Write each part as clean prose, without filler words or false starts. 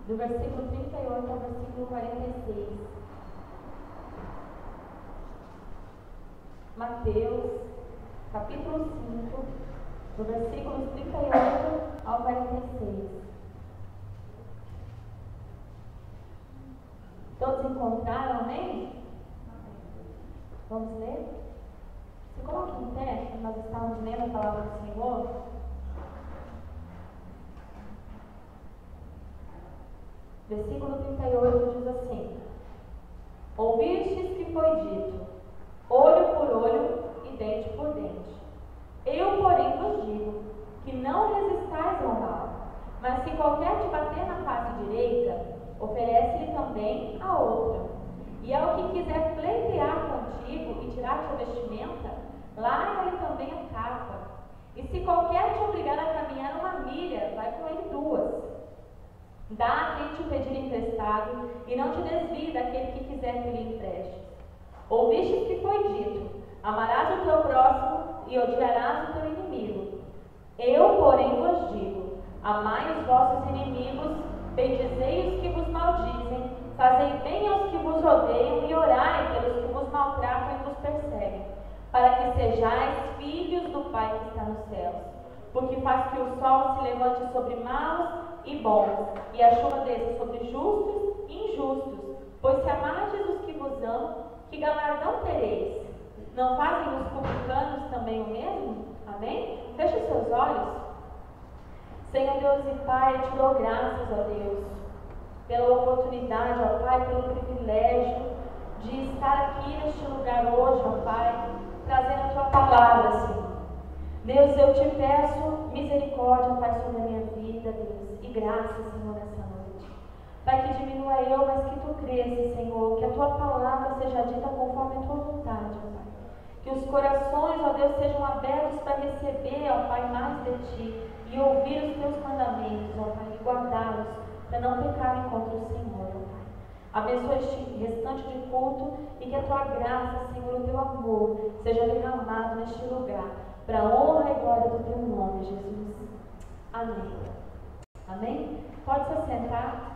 do versículo 38 ao versículo 46. Mateus, capítulo 5, do versículo 38 ao 46. Todos encontraram, amém? Vamos ler? Se coloque em pé, nós estamos lendo a palavra do Senhor. Versículo 38 diz assim: Ouvistes que foi dito, olho por olho e dente por dente. Eu, porém, vos digo, que não resistais ao mal, mas se qualquer te bater na face direita, oferece-lhe também a outra. E ao que quiser pleitear contigo e tirar-te a vestimenta, larga-lhe também a capa. E se qualquer te obrigar a caminhar uma milha, vai com ele 2. Dá a quem te pedir emprestado, e não te desvie daquele que quiser que lhe emprestes. Ouvistes que foi dito, amarás o teu próximo e odiarás o teu inimigo. Eu, porém, vos digo, amai os vossos inimigos, bendizei os que vos maldizem, fazei bem aos que vos odeiam e orai pelos que vos maltratam e vos perseguem, para que sejais filhos do Pai que está nos céus. Porque faz que o sol se levante sobre maus e bons, e a chuva desça sobre justos e injustos. Pois se amardes os que vos amam, que galardão tereis? Não fazem os publicanos também o mesmo? Amém? Feche os seus olhos. Senhor Deus e Pai, eu te dou graças, ó Deus, pela oportunidade, ó Pai, pelo privilégio de estar aqui neste lugar hoje, ó Pai, trazendo a Tua palavra, Senhor. Deus, eu te peço misericórdia, Pai, sobre a minha vida, Deus, e graça, Senhor, nessa noite. Pai, que diminua eu, mas que Tu cresça, Senhor, que a Tua palavra seja dita conforme a Tua vontade, ó Pai. Que os corações, ó Deus, sejam abertos para receber, ó Pai, mais de Ti, e ouvir os Teus mandamentos, ó Pai, e guardá-los, para não pecarem contra o Senhor, ó Pai. Abençoa este restante de culto, e que a Tua graça, Senhor, o Teu amor, seja derramado neste lugar, para a honra e glória do Teu nome, Jesus. Amém. Amém? Pode se assentar.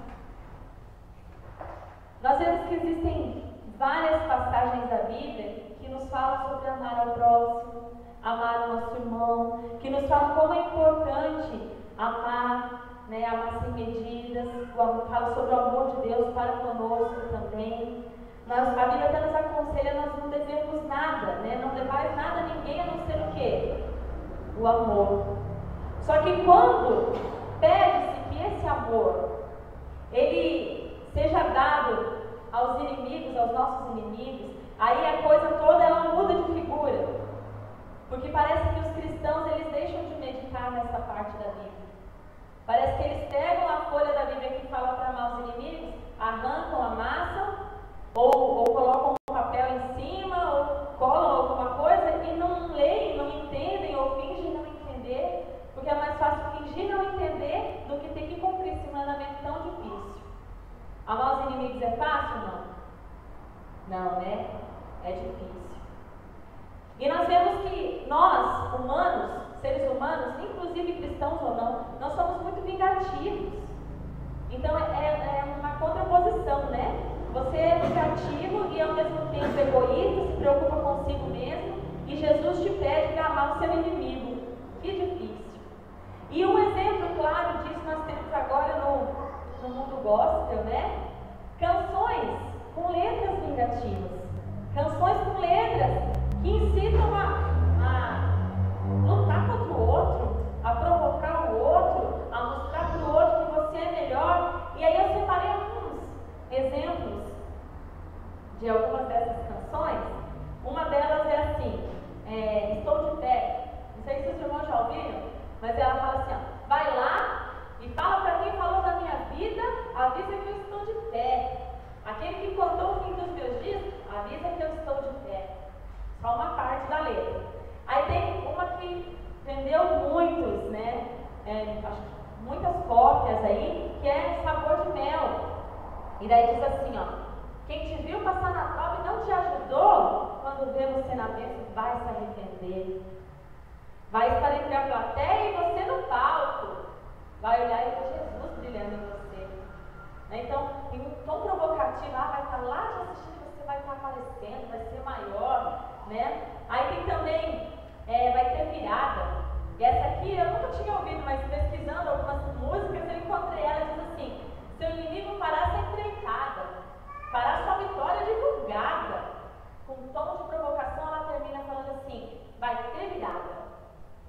Nós vemos que existem várias passagens da Bíblia que nos falam sobre amar ao próximo, amar o nosso irmão, que nos falam como é importante amar, né, amar sem medidas, fala sobre o amor de Deus para conosco também. A Bíblia até nos aconselha, nós não devemos nada, né? Não levais nada a ninguém a não ser o quê? O amor. Só que quando pede-se que esse amor, ele seja dado aos inimigos, aos nossos inimigos, aí a coisa toda ela muda de figura. Porque parece que os cristãos, eles deixam de meditar nessa parte da Bíblia. Parece que eles pegam a folha da Bíblia que fala para amar os inimigos, arrancam, amassam, ou colocam um papel em cima, ou colam alguma coisa e não leem, não entendem, ou fingem não entender, porque é mais fácil fingir não entender do que ter que cumprir esse mandamento tão difícil. Amar os inimigos é fácil? Não. Não, né? É difícil. E nós vemos que nós, humanos, seres humanos, inclusive cristãos ou não, nós somos muito vingativos. Então é uma contraposição, né? Você é vingativo e ao mesmo tempo egoísta, se preocupa consigo mesmo, e Jesus te pede para amar o seu inimigo. Que difícil. E um exemplo claro disso nós temos agora no mundo gospel, né? Canções com letras vingativas. Canções com letras que incitam a lutar contra o outro, a provocar o outro, a mostrar para o outro que você é melhor. E aí eu separei alguns exemplos de algumas dessas canções. Uma delas é assim, Estou de Pé. Não sei se os irmãos já ouviram, mas ela fala assim, ó, vai lá e fala para quem falou da minha vida, avisa que eu estou de pé. Aquele que contou o fim dos meus dias, avisa que eu estou de pé. Só uma parte da letra. Aí tem uma que vendeu muitos, né? Muitas cópias aí, que é Sabor de Mel. E daí diz assim, ó, quem te viu passar na prova e não te ajudou, quando vê você na mesa, vai se arrepender. Vai estar entre a plateia e você no palco. Vai olhar e ver Jesus brilhando em você. né? Então, em um tom provocativo, vai estar lá te assistindo, você vai estar aparecendo, vai ser maior, né? Aí tem também, vai ter virada. E essa aqui eu nunca tinha ouvido, mas pesquisando algumas músicas, eu encontrei ela, diz assim: seu inimigo fará sua empreitada, fará sua vitória divulgada. Com um tom de provocação, ela termina falando assim: vai ter virada.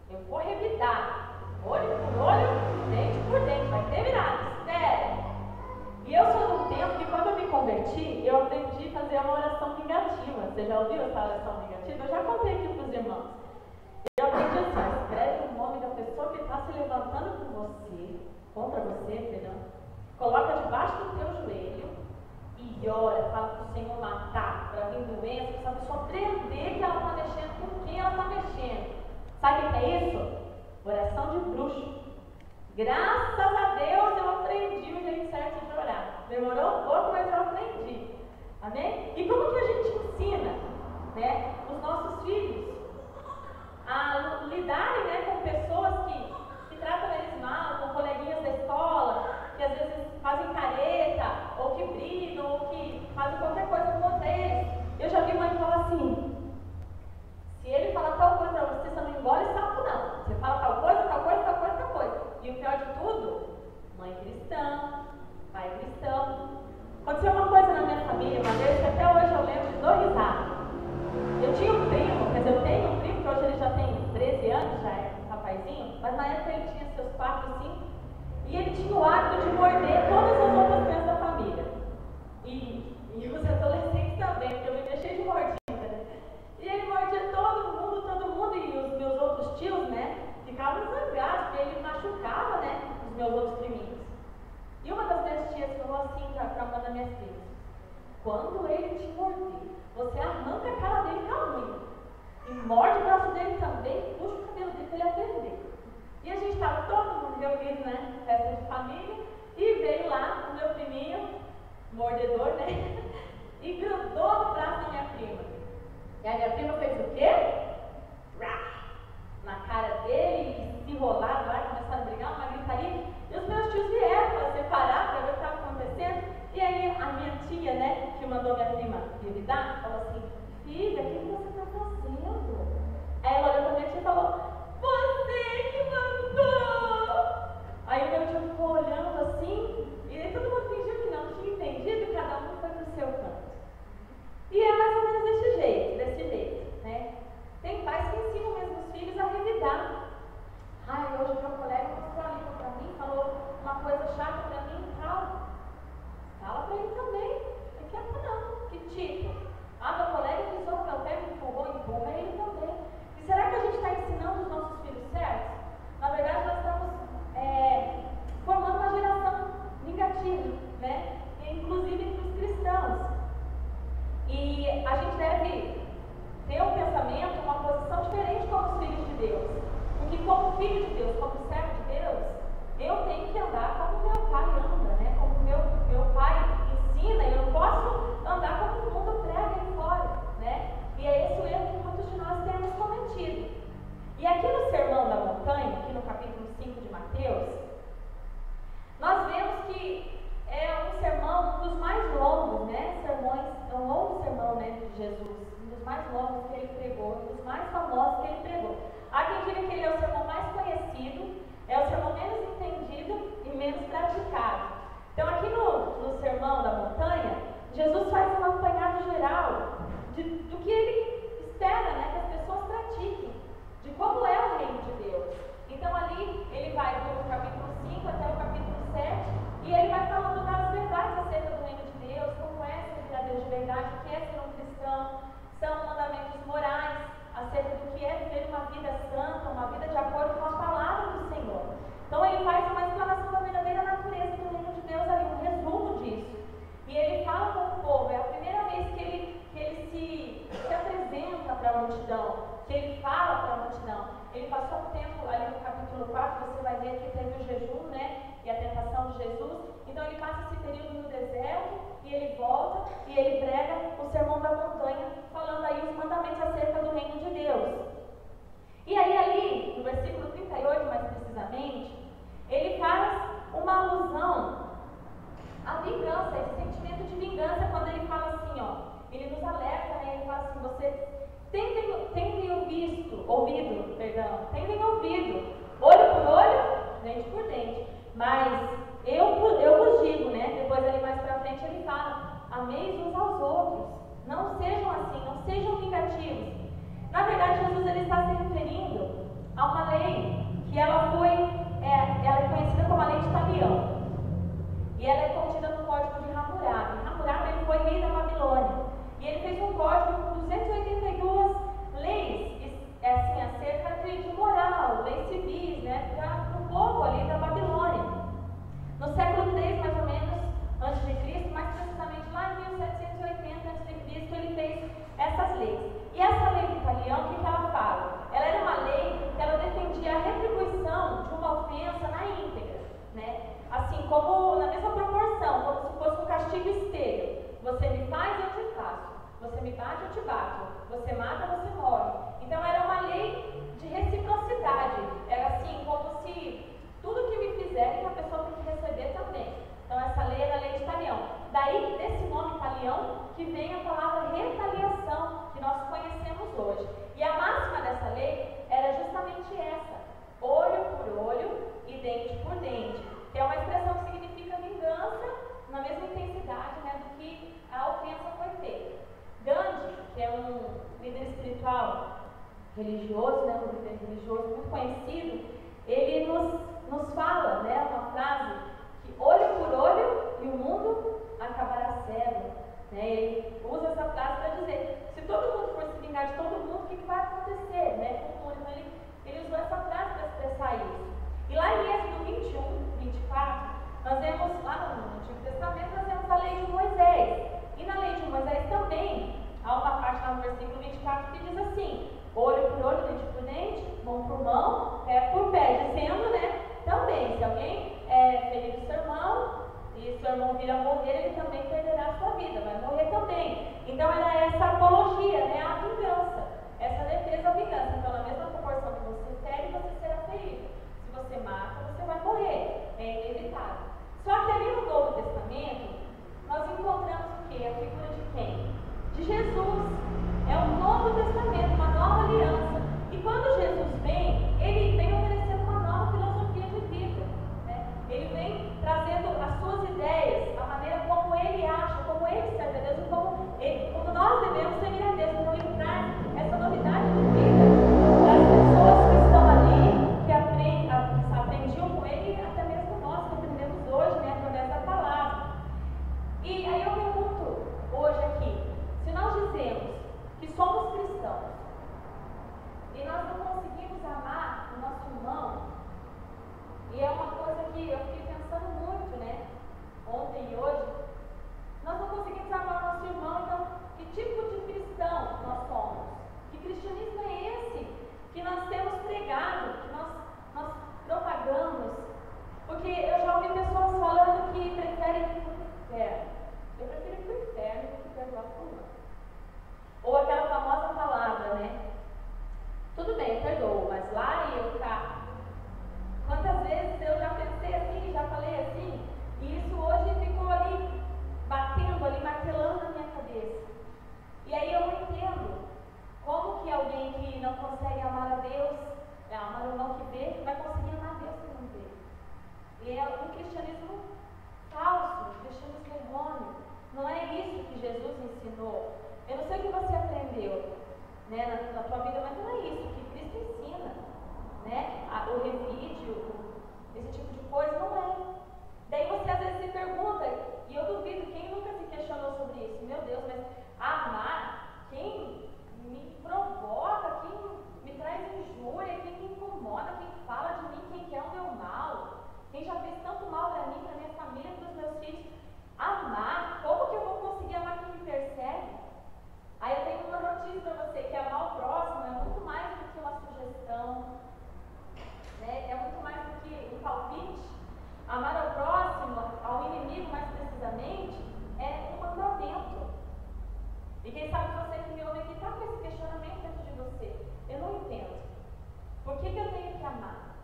Eu vou revidar, olho por olho, dente por dente, vai ter virada, espere. E eu sou de um tempo que, quando eu me converti, eu aprendi a fazer uma oração vingativa. Você já ouviu essa oração vingativa? Eu já contei aqui para os irmãos. Eu aprendi assim: escreve o nome da pessoa que está se levantando contra você, perdão, coloca debaixo do teu joelho e ora, fala para o Senhor matar, para vir doença, para essa pessoa aprender que ela está mexendo com quem ela está mexendo. Sabe o que é isso? Oração de bruxo. Graças a Deus eu aprendi o jeito certo de orar. Demorou um pouco, mas eu aprendi. Amém? E como que a gente ensina, né, os nossos filhos a lidarem, né, com pessoas que tratam eles mal, com coleguinhas da escola, que às vezes fazem careta, ou que brigam, ou que fazem qualquer coisa contra eles. Eu já vi mãe falar assim: se ele falar tal coisa pra você, você não engole sapo não. Você fala tal coisa, tal coisa, tal coisa, tal coisa. E o pior de tudo, mãe cristã, pai cristão. Aconteceu uma coisa na minha família uma vez que até hoje eu lembro de dou risada. Eu tinha um primo, quer dizer, eu tenho um primo que hoje ele já tem 13 anos, já é um rapazinho, mas na época ele tinha seus 4, 5, e ele tinha o hábito de morder todas as outras crianças da família. E os adolescentes também, porque eu me deixei de mordida, né? E ele mordia todo mundo, e os meus outros tios, né, ficavam zangados, porque ele machucava, né, os meus outros priminhos. E uma das minhas tias falou assim para uma das minhas primas: quando ele te morder, você arranca a cara dele com a unha, e morde o braço dele também, e puxa o cabelo dele para ele aprender. E a gente estava todo mundo reunido, né, festa de família, e veio lá o meu priminho, mordedor, né, e grudou no braço da minha prima. E a minha prima fez o quê? Na cara dele, e se enrolaram lá, começaram a brigar, uma gritaria. E os meus tios vieram para separar, para ver o que estava acontecendo. E aí a minha tia, né, que mandou minha prima revidar, falou assim: filha, o que você está fazendo? Aí ela olhou para minha tia e falou: você que mandou! Aí o meu tio ficou olhando assim, e aí todo mundo fingiu que não tinha entendido, e cada um foi para o seu canto. E é mais ou menos desse jeito, né? Tem pais que ensinam mesmo os filhos a revidar. Hoje meu colega mostrou ali para mim, falou uma coisa chata para mim e tal. Fala para ele também. Não quer não. Que tipo? Meu colega pisou no meu pé, me empurra ele também. E será que a gente está ensinando os nossos filhos certos? Na verdade, nós estamos formando uma geração negativa, né? Inclusive entre os cristãos. E a gente deve ter um pensamento, uma posição diferente como os filhos de Deus. Porque como filho de Deus, como servo de Deus, eu tenho que andar como meu pai anda, né? Como meu pai ensina, e eu não posso andar como o mundo prega aí fora, né? E é esse o erro que muitos de nós temos cometido. E aqui no Sermão da Montanha, aqui no capítulo 5 de Mateus, nós vemos que é um sermão, um dos mais longos, né? É um longo sermão, né, de Jesus, um dos mais longos que ele pregou, um dos mais famosos que ele pregou. Há quem diga que ele é o sermão mais conhecido, é o sermão menos entendido e menos praticado. Então, aqui no Sermão da Montanha, Jesus faz um apanhado geral do que ele espera, né, que as pessoas pratiquem, de como é o reino de Deus. Então, ali ele vai do capítulo 5 até o capítulo 7, e ele vai falando das verdades acerca do reino de Deus, como é servir a Deus de verdade, o que é ser um cristão, são mandamentos morais, acerca do que é viver uma vida santa, uma vida de acordo com a palavra do Senhor. Então ele faz uma explanação da verdadeira natureza do reino de Deus ali, um resumo disso. E ele fala com o povo, é a primeira vez que ele se apresenta para a multidão, que ele fala para a multidão. Ele passou um tempo ali no capítulo 4, você vai ver que teve o jejum, né, e a tentação de Jesus. Então ele passa esse período no deserto, e ele volta, e ele prega o Sermão da Montanha, falando aí os mandamentos acerca do reino de Deus. E aí ali, no versículo 38 mais precisamente, ele faz uma alusão à vida Mas eu vos digo, né? Depois ali mais pra frente ele fala: ameis uns aos outros. Não sejam assim, não sejam vingativos. Na verdade, Jesus ele está se referindo a uma lei que ela é conhecida como a lei de Talião. E ela é contida no Código de Hammurabi. Hammurabi ele foi rei da Babilônia. E ele fez um código com 282 leis, assim, acerca de moral, leis civis, né, para o povo ali da Babilônia. No século III, mais ou menos, antes de Cristo, mais precisamente lá em 1780 antes de Cristo, ele fez essas leis. E essa lei de Talião, o que ela fala? Ela era uma lei que ela defendia a retribuição de uma ofensa na íntegra, né? Assim, como na mesma proporção, como se fosse um castigo esteiro. Você me faz, eu te faço. Você me bate, eu te bato. Você mata, você morre. Então era uma lei de reciprocidade. Era assim, como se tudo que me fizerem, a pessoa tem que receber também. Então essa lei era a lei de Talião. Daí, desse nome Talião, que vem a palavra retaliação, que nós conhecemos hoje. E a máxima dessa lei era justamente essa: olho por olho e dente por dente. Que é uma expressão que significa vingança na mesma intensidade, né, do que a ofensa foi feita. Gandhi, que é um líder espiritual religioso, né, um líder religioso muito conhecido, ele nos fala, né, uma frase que olho por olho e o mundo acabará cego. Né? Ele usa essa frase para dizer: se todo mundo for se vingar de todo mundo, o que vai acontecer? Né? Então ele usou essa frase para expressar isso. E lá em Êxodo 21, 24, nós vemos, lá no Antigo Testamento, nós vemos a lei de Moisés. E na lei de Moisés também, há uma parte lá no versículo 24 que diz assim: olho por olho, dente por dente, mão por mão, pé por pé. Dizendo, né, também, se alguém ferir o seu irmão e seu irmão vir a morrer, ele também perderá a sua vida, vai morrer também. Então era essa apologia, né, a vingança, essa defesa à vingança. Então, na mesma proporção que você fere, você será ferido. Se você mata, você vai morrer. É inevitável. Só que ali no Novo Testamento, nós encontramos o quê? A figura de quem? De Jesus. É um Novo Testamento, uma nova aliança. E quando Jesus vem, ele vem oferecendo uma nova filosofia de vida. Né? Ele vem trazendo as suas ideias, a maneira como ele acha, como ele serve a Deus e como nós devemos servir a Deus. Então ele traz essa novidade de vida das pessoas que estão ali, que aprendiam com ele, e até mesmo nós que aprendemos hoje, né, através da palavra. E aí eu pergunto hoje aqui: se nós dizemos que somos cristãos e nós não conseguimos amar o nosso irmão, e é uma coisa que eu fiquei pensando muito, né, ontem e hoje, nós não conseguimos amar o nosso irmão. Então, que tipo de cristão nós somos? Que cristianismo é esse que nós temos pregado, que nós propagamos? Porque eu já ouvi pessoas falando que preferem ir para o inferno. Eu prefiro ir para o inferno do que perdoar fulano. Ou aquela famosa palavra, né? Tudo bem, eu perdoo, mas lá e eu cá. Quantas vezes eu já pensei assim, já falei assim, e isso hoje ficou ali, batendo ali, martelando na minha cabeça. E aí eu não entendo como que alguém que não consegue amar a Deus, amar o irmão que vê, vai conseguir amar a Deus que não vê. E é um cristianismo falso, um cristianismo errôneo. Não é isso que Jesus ensinou. Eu não sei o que você aprendeu, né, na tua vida, mas não é isso que Cristo ensina, né? O revide, esse tipo de coisa, não é. Daí você às vezes se pergunta, e eu duvido, quem nunca se questionou sobre isso? Meu Deus, mas amar quem me provoca, quem me traz injúria, quem me incomoda, quem fala de mim, quem quer o meu mal, quem já fez tanto mal para mim, para minha família, para os meus filhos. Amar, como que eu vou conseguir amar quem me persegue? Aí eu tenho uma notícia para você, que amar o próximo é muito mais do que uma sugestão, né? É muito mais do que um palpite. Amar ao próximo, ao inimigo mais precisamente, é um mandamento. E quem sabe você que me ouve aqui está com esse questionamento dentro de você. Eu não entendo. Por que eu tenho que amar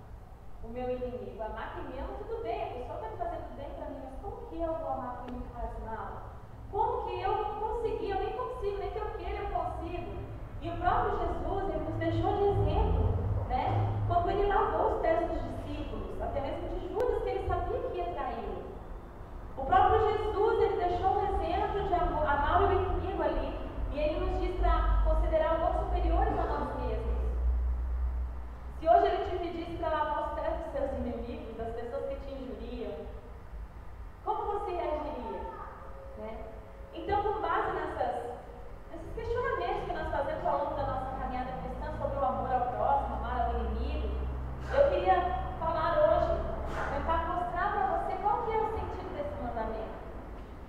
o meu inimigo? Amar quem me ama, tudo bem, a pessoa está me fazendo bem para mim, mas como que eu vou amar quem me faz mal? Como que eu não consegui? Eu nem consigo, nem que eu queira eu consigo. E o próprio Jesus, ele nos deixou de exemplo, né? Quando ele lavou os pés dos discípulos. A até mesmo de Judas, que ele sabia que ia traí-lo. O próprio Jesus, ele deixou um exemplo de amar o inimigo ali, e ele nos diz para considerar outros superiores a nós mesmos. Se hoje ele te pedisse para lavar os pés dos seus inimigos, das pessoas que te injuriam, como você reagiria? Né? Então, com base nesses questionamentos que nós fazemos ao longo da nossa caminhada cristã sobre o amor ao próximo, amar ao inimigo, eu queria falar hoje, tentar mostrar para você qual que é o sentido desse mandamento.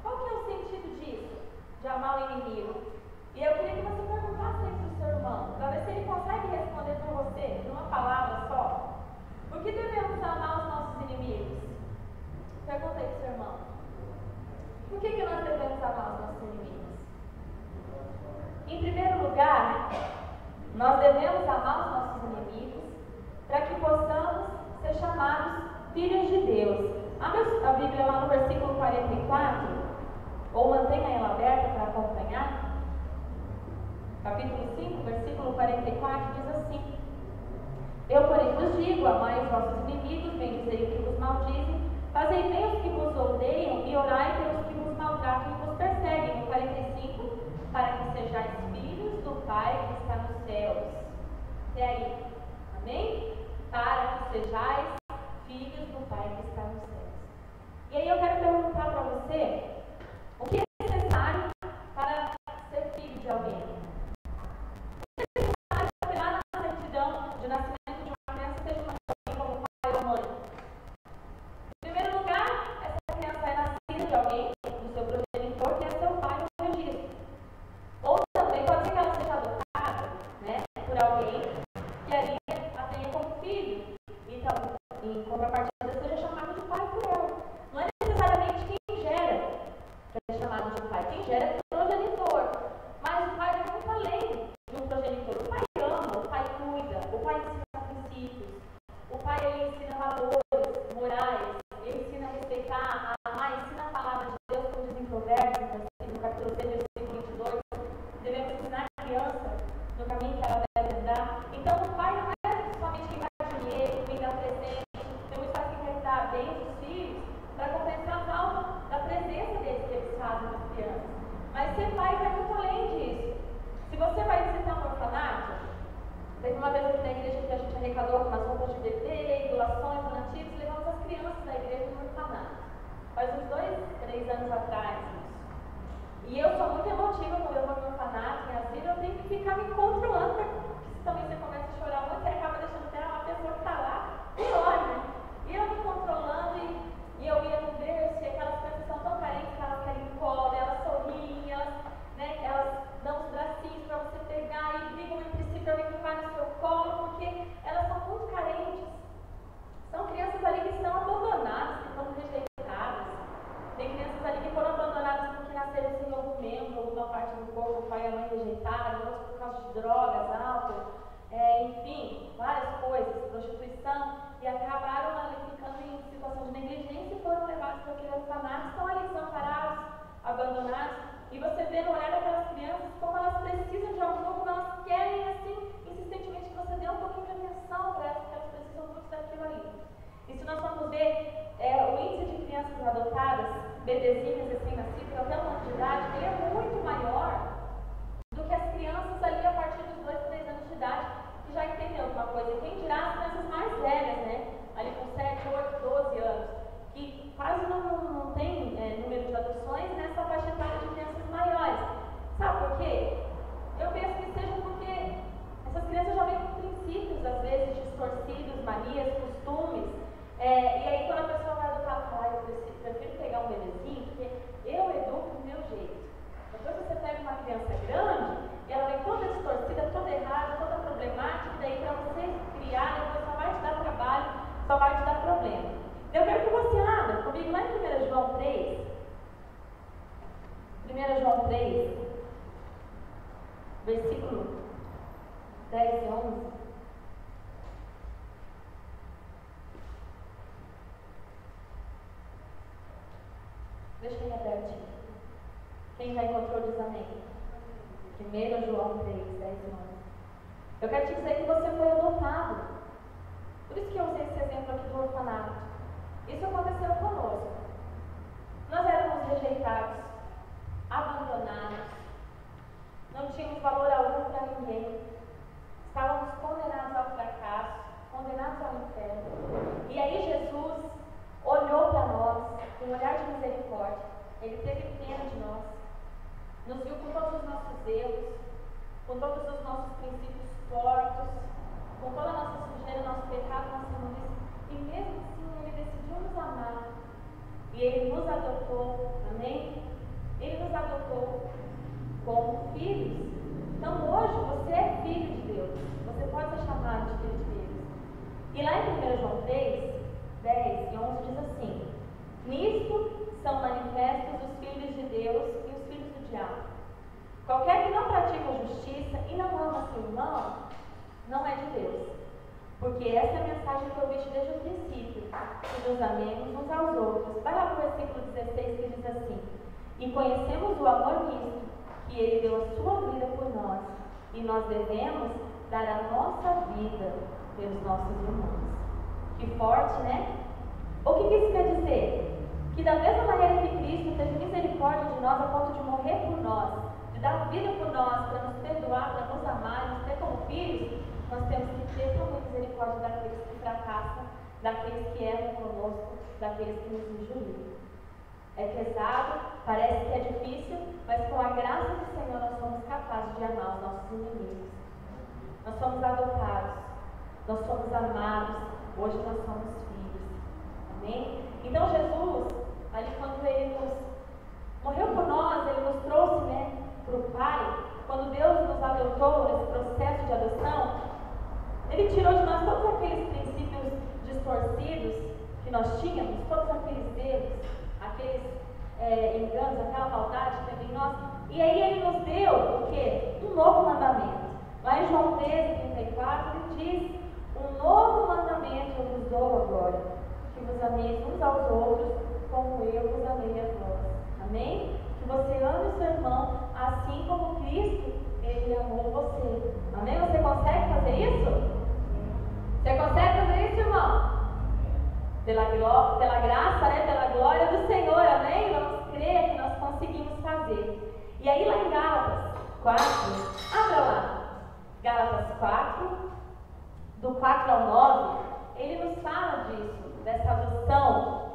Qual que é o sentido disso, de amar o inimigo? E eu queria que você perguntasse isso para o seu irmão, para ver se ele consegue responder para você, numa palavra só. Por que devemos amar os nossos inimigos? Pergunta aí para o seu irmão. Por que nós devemos amar os nossos inimigos? Em primeiro lugar, nós devemos amar os nossos inimigos para que possamos ser chamados filhos de Deus. Abre a Bíblia lá no versículo 44, ou mantenha ela aberta para acompanhar. Capítulo 5, versículo 44 diz assim: Eu, porém, vos digo, amai os vossos inimigos, bendizei os que vos maldizem, fazei bem aos que vos odeiam e orai pelos que vos maltratam e vos perseguem. No 45, para que sejais filhos do Pai que está nos céus. Até aí. Amém? Para que sejais filhos do Pai que está nos céus. E aí eu quero perguntar para você, o que é necessário para ser filho de alguém? O que é necessário para que lá na certidão de nascimento de uma criança seja uma alguém como pai ou mãe? Em primeiro lugar, essa criança é nascida de alguém, do seu progenitor, que é seu pai no registro. Ou também pode ser que ela seja adotada, né, por alguém que ali a tenha como filho. Então, em contrapartida, seja chamado de pai por ela. Não é necessariamente quem gera que é chamado de pai. Quem gera é o progenitor. Mas o pai vai muito além de um progenitor. O pai ama, o pai cuida, o pai ensina princípios, o pai ensina valores morais, ele ensina a respeitar, a amar, ensina a palavra de Deus, como diz em Provérbios, no capítulo 6, versículo 22. Devemos ensinar a criança no caminho que ela deve andar. Então, o pai não é somente quem dá dinheiro, quem dá presente. Tem muitos pais que querem dar bem os filhos para compensar a falta da presença deles que eles fazem com as crianças. Mas ser pai vai muito além disso. Se você vai visitar um orfanato, teve uma vez aqui na igreja que a gente arrecadou algumas roupas de bebê, doações, donativos, levamos as crianças da igreja no orfanato. Faz uns 2, 3 anos atrás isso. E eu sou muito emotiva quando eu vou no orfanato, minha vida, eu tenho que ficar me controlando, porque se também você começa a chorar muito, você acaba deixando até uma pessoa que está lá, pior, né? E eu me controlando, e eu ia no berço, e aquelas crianças são tão carentes que elas querem colo, elas sorriem, elas dão os bracinhos para você pegar e brigam entre si para ver quem vai no seu colo, porque elas são muito carentes. São crianças ali que estão abandonadas, que estão rejeitadas. Tem crianças ali que foram abandonadas porque nasceram sem algum membro, alguma parte do corpo, o pai e a mãe rejeitaram, outras por causa de drogas, álcool, enfim, várias coisas, prostituição, e acabaram ali ficando em situação de negligência e foram levados para aquele orfanato, estão ali desamparados, abandonados, e você vê no olhar daquelas crianças como elas precisam de algo, como elas querem, assim, insistentemente que você dê um pouquinho de atenção para elas, porque elas precisam muito daquilo ali. E se nós formos ver o índice de crianças adotadas, bebezinhos recém-nascidos, até um ano de idade, ele é muito maior do que as crianças ali a partir dos 2, 3 anos de idade, que já entendem alguma coisa. E quem dirá as crianças mais velhas, né? Ali com 7, 8, 12 anos, que quase não tem número de adoções nessa faixa etária de crianças maiores. Sabe por quê? Eu penso que seja porque essas crianças já vêm com princípios, às vezes, distorcidos, manias, costumes. E aí quando a pessoa vai adotar, ela fala, eu prefiro pegar um bebezinho, porque eu educo do meu jeito. Depois você pega uma criança grande, e ela vem toda distorcida, toda errada, toda problemática, e daí para você criar, depois só vai te dar trabalho, só vai te dar problema. Eu quero que você abra comigo lá em 1 João 3. 1 João 3, versículo 10 e 11. Deixa ele abertinho. Quem já encontrou diz amém. 1 João 3, 10 e 11. Eu quero te dizer que você foi adotado. Por isso que eu usei esse exemplo aqui do orfanato. Isso aconteceu conosco. Nós éramos rejeitados, abandonados, não tínhamos valor algum para ninguém, estávamos condenados ao fracasso, condenados ao inferno. E aí Jesus olhou para nós com um olhar de misericórdia. Ele teve pena de nós, nos viu com todos os nossos erros, com todos os nossos princípios tortos, com toda a nossa sujeira, nosso pecado, nossa imundícia, e mesmo assim Ele decidiu nos amar, e Ele nos adotou, amém? Ele nos adotou como filhos. Então hoje você é filho de Deus, você pode ser chamado de filho de Deus. E lá em 1 João 3, 10 e 11 diz assim: nisto são manifestos os filhos de Deus e os filhos do diabo. Qualquer que não pratica a justiça e não ama seu irmão, não é de Deus. Porque essa é a mensagem que eu vi desde o princípio, que nos amemos uns aos outros. Vai lá para o versículo 16 que diz assim: e conhecemos o amor nisto, que Ele deu a sua vida por nós, e nós devemos dar a nossa vida pelos nossos irmãos. Que forte, né? O que isso quer dizer? Que da mesma maneira que Cristo teve misericórdia de nós a ponto de morrer por nós, de dar vida por nós, para nos perdoar, para nos amar, nos ter como filhos, nós temos que ter também misericórdia daqueles que fracassam, daqueles que erram conosco, daqueles que nos injuriam. É pesado, parece que é difícil, mas com a graça do Senhor nós somos capazes de amar os nossos inimigos. Nós somos adotados, nós somos amados, hoje nós somos filhos. Amém? Então Jesus, ali quando Ele nos morreu por nós, Ele nos trouxe, para o Pai. Quando Deus nos adotou nesse processo de adoção, Ele tirou de nós todos aqueles princípios distorcidos que nós tínhamos, todos aqueles erros, aqueles enganos, aquela maldade que teve em nós. E aí Ele nos deu o quê? Um novo mandamento. Lá em João 13, 34, Ele diz: um novo mandamento eu vos dou agora, que vos ameis uns aos outros, como eu vos amei a vós. Amém? Que você ame o seu irmão, assim como Cristo, Ele amou você. Amém? Você consegue fazer isso? Você consegue fazer isso, irmão? Pela graça, pela glória do Senhor, amém? Vamos crer que nós conseguimos fazer. E aí lá em Gálatas 4, abra lá, Gálatas 4, do 4 ao 9, ele nos fala disso, dessa adoção.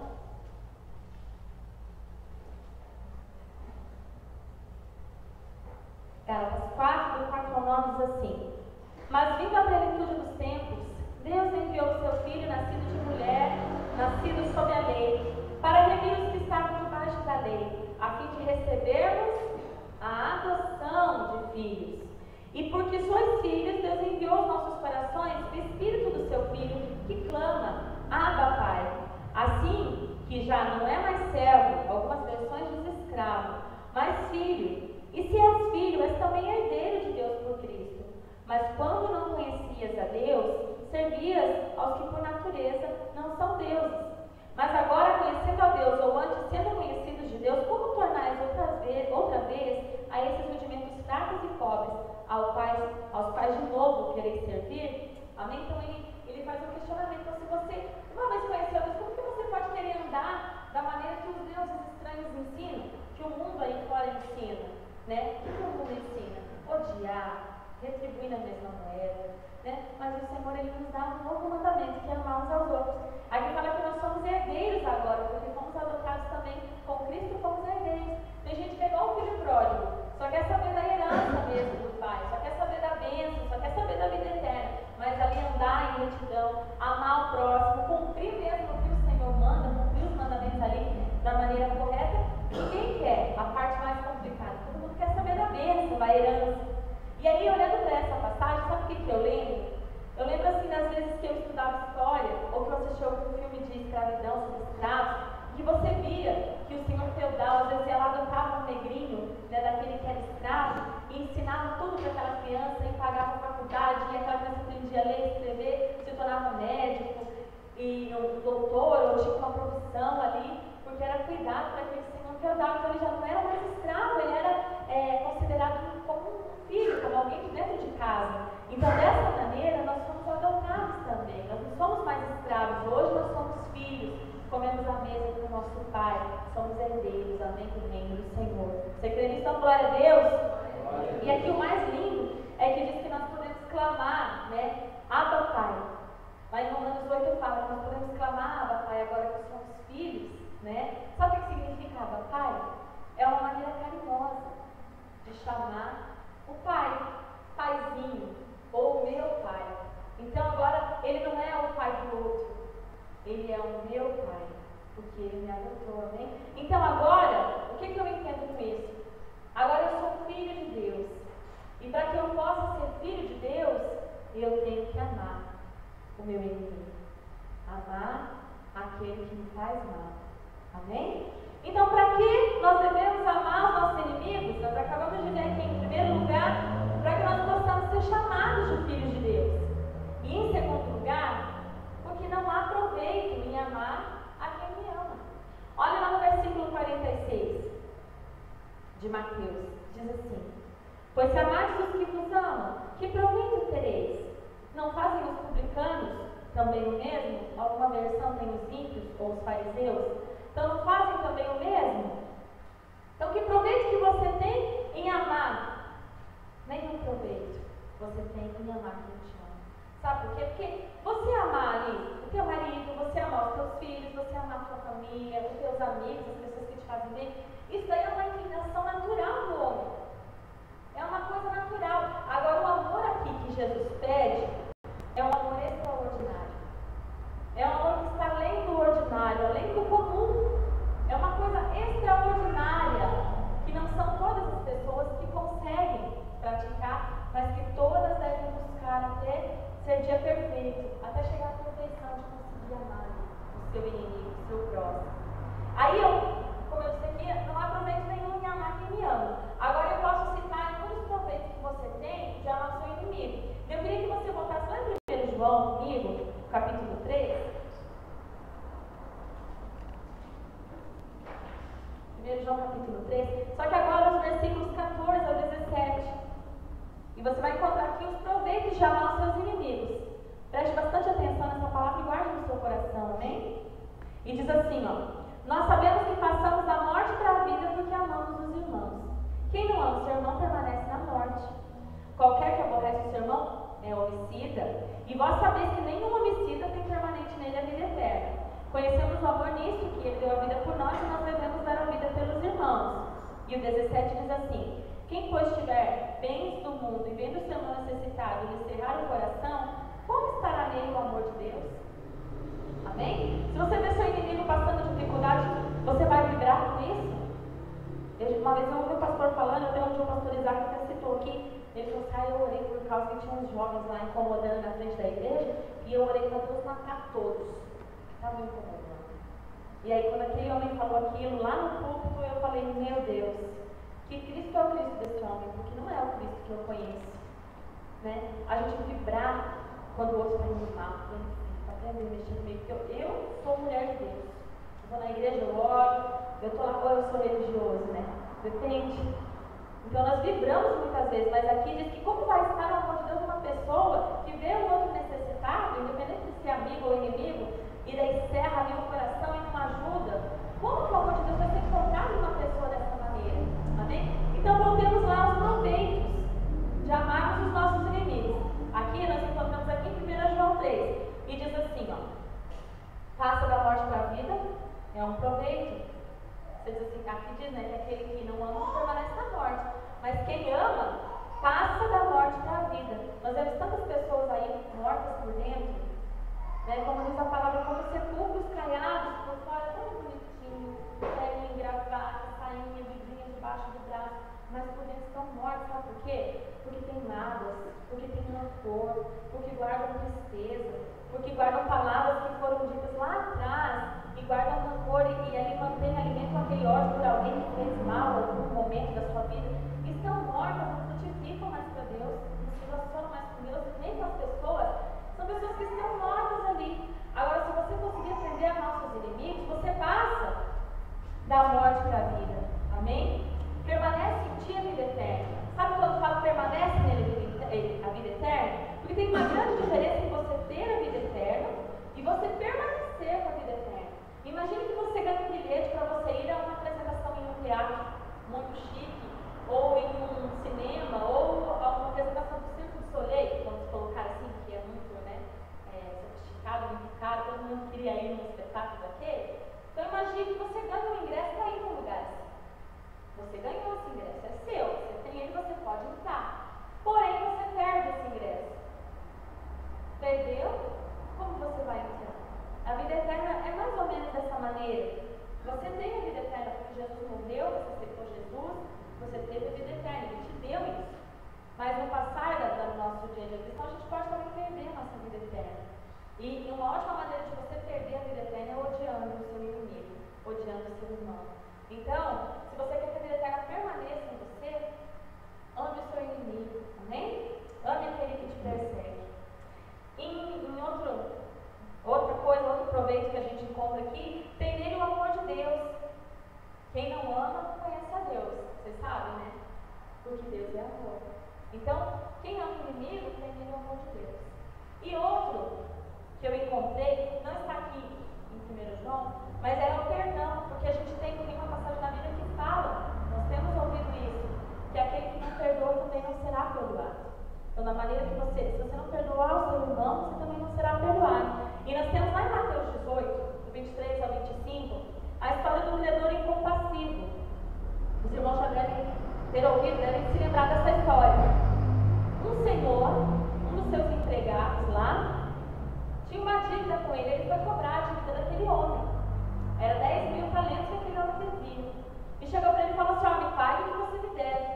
Gálatas 4, do 4 ao 9 diz assim: mas vindo a plenitude dos tempos, Deus enviou o seu Filho, nascido de mulher, nascido sob a lei, para remir os que estavam debaixo da lei, a fim de recebermos a adoção de filhos. E porque sois filhos, Deus enviou aos nossos corações o Espírito do seu Filho, que clama: Abba, Pai. Assim que já não é mais servo, algumas versões diz escravo, mas filho. E se és filho, és também herdeiro de Deus por Cristo. Mas quando não conhecias a Deus, servias aos que por natureza não são deuses. Mas agora, conhecendo a Deus, ou antes sendo conhecidos de Deus, como tornais outra vez a esses rudimentos fracos e pobres, aos quais de novo quereis servir? Amém? Então ele faz um questionamento. Então, se você uma vez conheceu Deus, como que você pode querer andar da maneira que os deuses estranhos ensinam, que o mundo aí fora ensina? O que o mundo ensina? Odiar, retribuir na mesma moeda, Mas o Senhor, Ele nos dá um novo mandamento, que é amar uns aos outros. Aqui fala que nós somos herdeiros agora, porque fomos adotados também com Cristo, fomos herdeiros. Tem gente que é igual o filho pródigo, só quer saber da herança mesmo do Pai, só quer saber da bênção, só quer saber da vida eterna, mas ali andar em retidão, amar o próximo, cumprir mesmo o que o Senhor manda, cumprir os mandamentos ali da maneira correta. Ninguém quer a parte mais complicada, todo mundo quer saber da bênção, da herança. E aí, olhando para essa passagem, sabe o que eu lembro? Eu lembro assim das vezes que eu estudava história, ou que eu assistia algum filme de escravidão sobre escravos, que você via que o senhor feudal, às vezes ela adotava um negrinho, daquele que era escravo, e ensinava tudo para aquela criança, e pagava faculdade, e aquela criança aprendia a ler, escrever, se tornava médico, e um doutor, ou tinha uma profissão ali, porque era cuidado para aquele senhor feudal. Então ele já não era mais escravo, ele era considerado como um filho, como alguém de dentro de casa. Então dessa maneira nós fomos adotados também. Nós não somos mais escravos. Hoje nós somos filhos. Comemos a mesa com o nosso Pai. Somos herdeiros. Amém? Do reino do Senhor. Você crê nisso? Então, glória a Deus. E aqui o mais lindo é que diz que nós podemos clamar, né? Abba, Pai. Lá em Romanos 8 fala que nós podemos clamar, Abba, Pai, agora que somos filhos, né? Sabe o que significa Abba, Pai? É uma maneira carinhosa de chamar o Pai, Paizinho, ou meu Pai. Então agora ele não é o pai do outro, ele é o meu Pai, porque ele me adotou, amém? Então agora, o que eu entendo com isso? Agora eu sou filho de Deus. E para que eu possa ser filho de Deus, eu tenho que amar o meu inimigo. Amar aquele que me faz mal. Amém? Então, para que nós devemos amar os nossos inimigos? Nós acabamos de ver aqui, em primeiro lugar, para que nós possamos ser chamados de filhos de Deus. E em segundo lugar, porque não há proveito em amar a quem me ama. Olha lá no versículo 46 de Mateus, diz assim: pois se amardes os que vos amam, que proveito tereis? Não fazem os publicanos também o mesmo? Alguma versão tem os ímpios ou os fariseus? Então não fazem também o mesmo? Então que proveito que você tem em amar? Nenhum proveito você tem em amar quem te ama. Sabe por quê? Porque você amar ali o teu marido, você amar os teus filhos, você amar a tua família, os teus amigos, as pessoas que te fazem bem, isso daí é uma inclinação natural do homem. É uma coisa natural. Agora o amor aqui que Jesus pede é um amor extraordinário. É um amor que está além do ordinário, além do comum. É uma coisa extraordinária, que não são todas as pessoas que conseguem praticar, mas que todas devem buscar até ser dia perfeito, até chegar à perfeição de conseguir amar o seu inimigo, o seu próximo. Aí como eu disse aqui, não há proveito nenhum em amar quem me ama. Agora eu posso citar alguns proveitos que você tem de amar o seu inimigo. Eu queria que você voltasse lá em 1 João comigo, capítulo 3. 1 João capítulo 3. Só que agora os versículos 14 ao 17. E você vai encontrar aqui os proveitos de amar os seus inimigos. Preste bastante atenção nessa palavra e guarde no seu coração, amém? E diz assim, ó: nós sabemos que passamos da morte para a vida porque amamos os irmãos. Quem não ama o seu irmão permanece na morte. Qualquer que aborrece o seu irmão é homicida. E vós sabeis que nenhum homicida tem permanente nele a vida eterna. Conhecemos o amor nisto, que ele deu a vida por nós e nós devemos dar a vida pelos irmãos. E o 17 diz assim: quem pois tiver bens do mundo e vendo o seu irmão necessitado lhe cerrar o coração, como estará nele o amor de Deus? Amém? Se você vê seu inimigo passando dificuldade, você vai vibrar com isso? Uma vez eu ouvi o pastor falando, até onde o pastor Isaac até citou aqui, ele falou assim: eu orei por causa que tinha uns jovens lá incomodando na frente da igreja, e eu orei para Deus matar todos que estavam incomodando. E aí quando aquele homem falou aquilo lá no púlpito, eu falei: meu Deus, que Cristo é o Cristo desse homem, porque não é o Cristo que eu conheço, né? A gente vibrar quando o outro está indo mal, aprender a mexer comigo, porque eu sou mulher de Deus. Eu vou na igreja, eu oro, eu estou lá, ou eu sou religioso, né? Depende. Então nós vibramos muitas vezes, mas aqui diz que como vai estar o amor de Deus numa pessoa que vê o outro necessitado, independente de ser amigo ou inimigo, e daí cerra ali o coração e não ajuda? Como que o amor de Deus vai ser encontrado numa pessoa dessa maneira? Amém? Então voltemos lá aos proveitos de amarmos os nossos inimigos. Aqui nós encontramos aqui em 1 João 3, e diz assim, ó: passa da morte para a vida, é um proveito. Você diz assim, aqui diz, né, que aquele que não ama permanece na morte, mas quem ama passa da morte para a vida. Nós vemos tantas pessoas aí mortas por dentro, né, como diz a palavra, como sepulcros caiados por fora, tão bonitinho, pelinha engravada, sainha, vidrinha debaixo do braço, mas por dentro estão mortos. Sabe por quê? Porque tem mágoas, porque tem rancor, porque guardam tristeza, porque guardam palavras que foram ditas lá atrás, e guardam rancor e ali alimentam aquele ódio por alguém que fez mal em algum momento da sua vida. Estão mortas, não frutificam mais para Deus, não se relacionam mais com Deus, nem com as pessoas. São pessoas que estão mortas ali. Agora, se você conseguir aprender a amar os seus inimigos, você passa da morte para a vida. Amém? Permanece em ti a vida eterna. Sabe quando fala permanece nele a vida eterna? Porque tem uma grande diferença em você ter ter a vida eterna e você permanecer com a vida eterna. Imagine que você ganha um bilhete para você ir a uma apresentação em um teatro muito chique, ou em um cinema, ou a uma apresentação do Cirque du Soleil, vamos colocar assim, que é muito, né, sofisticado, muito caro, todo mundo queria ir num espetáculo daquele. Então imagine que você ganha um ingresso para ir num lugar assim. Você ganhou esse ingresso, é seu, você tem ele, você pode entrar. Porém, você perde esse ingresso. Perdeu? Como você vai entrar? A vida eterna é mais ou menos dessa maneira. Você tem a vida eterna porque Jesus morreu, você aceitou Jesus, você teve a vida eterna, Ele te deu isso. Mas no passar do nosso dia de cristão, a gente pode também perder a nossa vida eterna. E uma ótima maneira de você perder a vida eterna é odiando o seu inimigo, odiando o seu irmão. Então, se você quer que a vida eterna permaneça em você, ame o seu inimigo, amém? Ame aquele que te persegue. Outra coisa, outro proveito que a gente encontra aqui, tem nele o amor de Deus. Quem não ama não conhece a Deus, vocês sabem, né? Porque Deus é amor. Então, quem ama o inimigo tem nele o amor de Deus. E outro que eu encontrei, não está aqui em 1 João, mas era o perdão, porque a gente tem uma passagem na Bíblia que fala, nós temos ouvido isso, que aquele que não perdoa também não será perdoado. Então, da maneira que se você não perdoar o seu irmão, você também não será perdoado. E nós temos lá em Mateus 18, do 23 ao 25, a história do credor incompassivo. Os irmãos já devem ter ouvido, devem se lembrar dessa história. Um senhor, um dos seus empregados lá, tinha uma dívida com ele, ele foi cobrar a dívida daquele homem. Era 10.000 talentos que aquele homem devia. E chegou para ele e falou assim: me pague o que você me deve.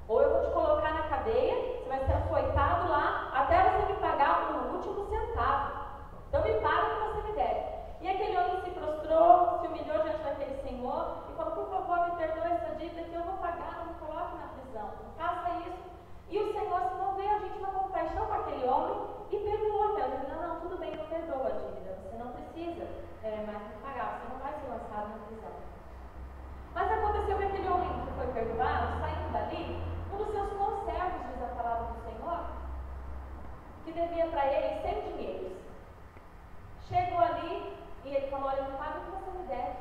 Ou eu vou te colocar na cadeia, você vai ser açoitado lá, até você me pagar o último centavo. Então me paga o que você me deve. E aquele homem se prostrou, se humilhou diante daquele senhor e falou: por favor, me perdoe essa dívida que eu vou pagar, não me coloque na prisão. Faça isso. E o Senhor se moveu a gente uma compaixão com aquele homem e perdoou. Ele disse: não, tudo bem, eu perdoo a dívida. Você não precisa mais me pagar, você não vai ser lançado na prisão. Mas aconteceu que aquele homem que foi perdoado, saindo dali, um dos seus conservos, diz a palavra do Senhor, que devia para ele 100 dinheiros. Chegou ali e ele falou: olha, me paga o que você me deve.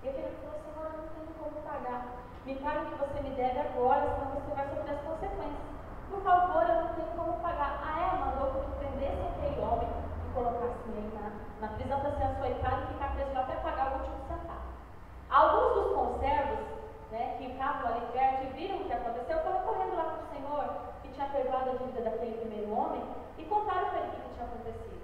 E aquele falou: Senhor, eu não tenho como pagar. Me paga o que você me deve agora, senão você vai sofrer as consequências. Por favor, eu não tenho como pagar. Ela mandou que prendesse aquele homem e colocasse ele na prisão para ser açoitado e ficar preso lá até pagar o último centavo. Alguns dos conservos, né, que estavam ali perto e viram o que aconteceu, foram correndo lá para o Senhor, que tinha perdoado a dívida daquele primeiro homem, e contaram para ele o que tinha acontecido.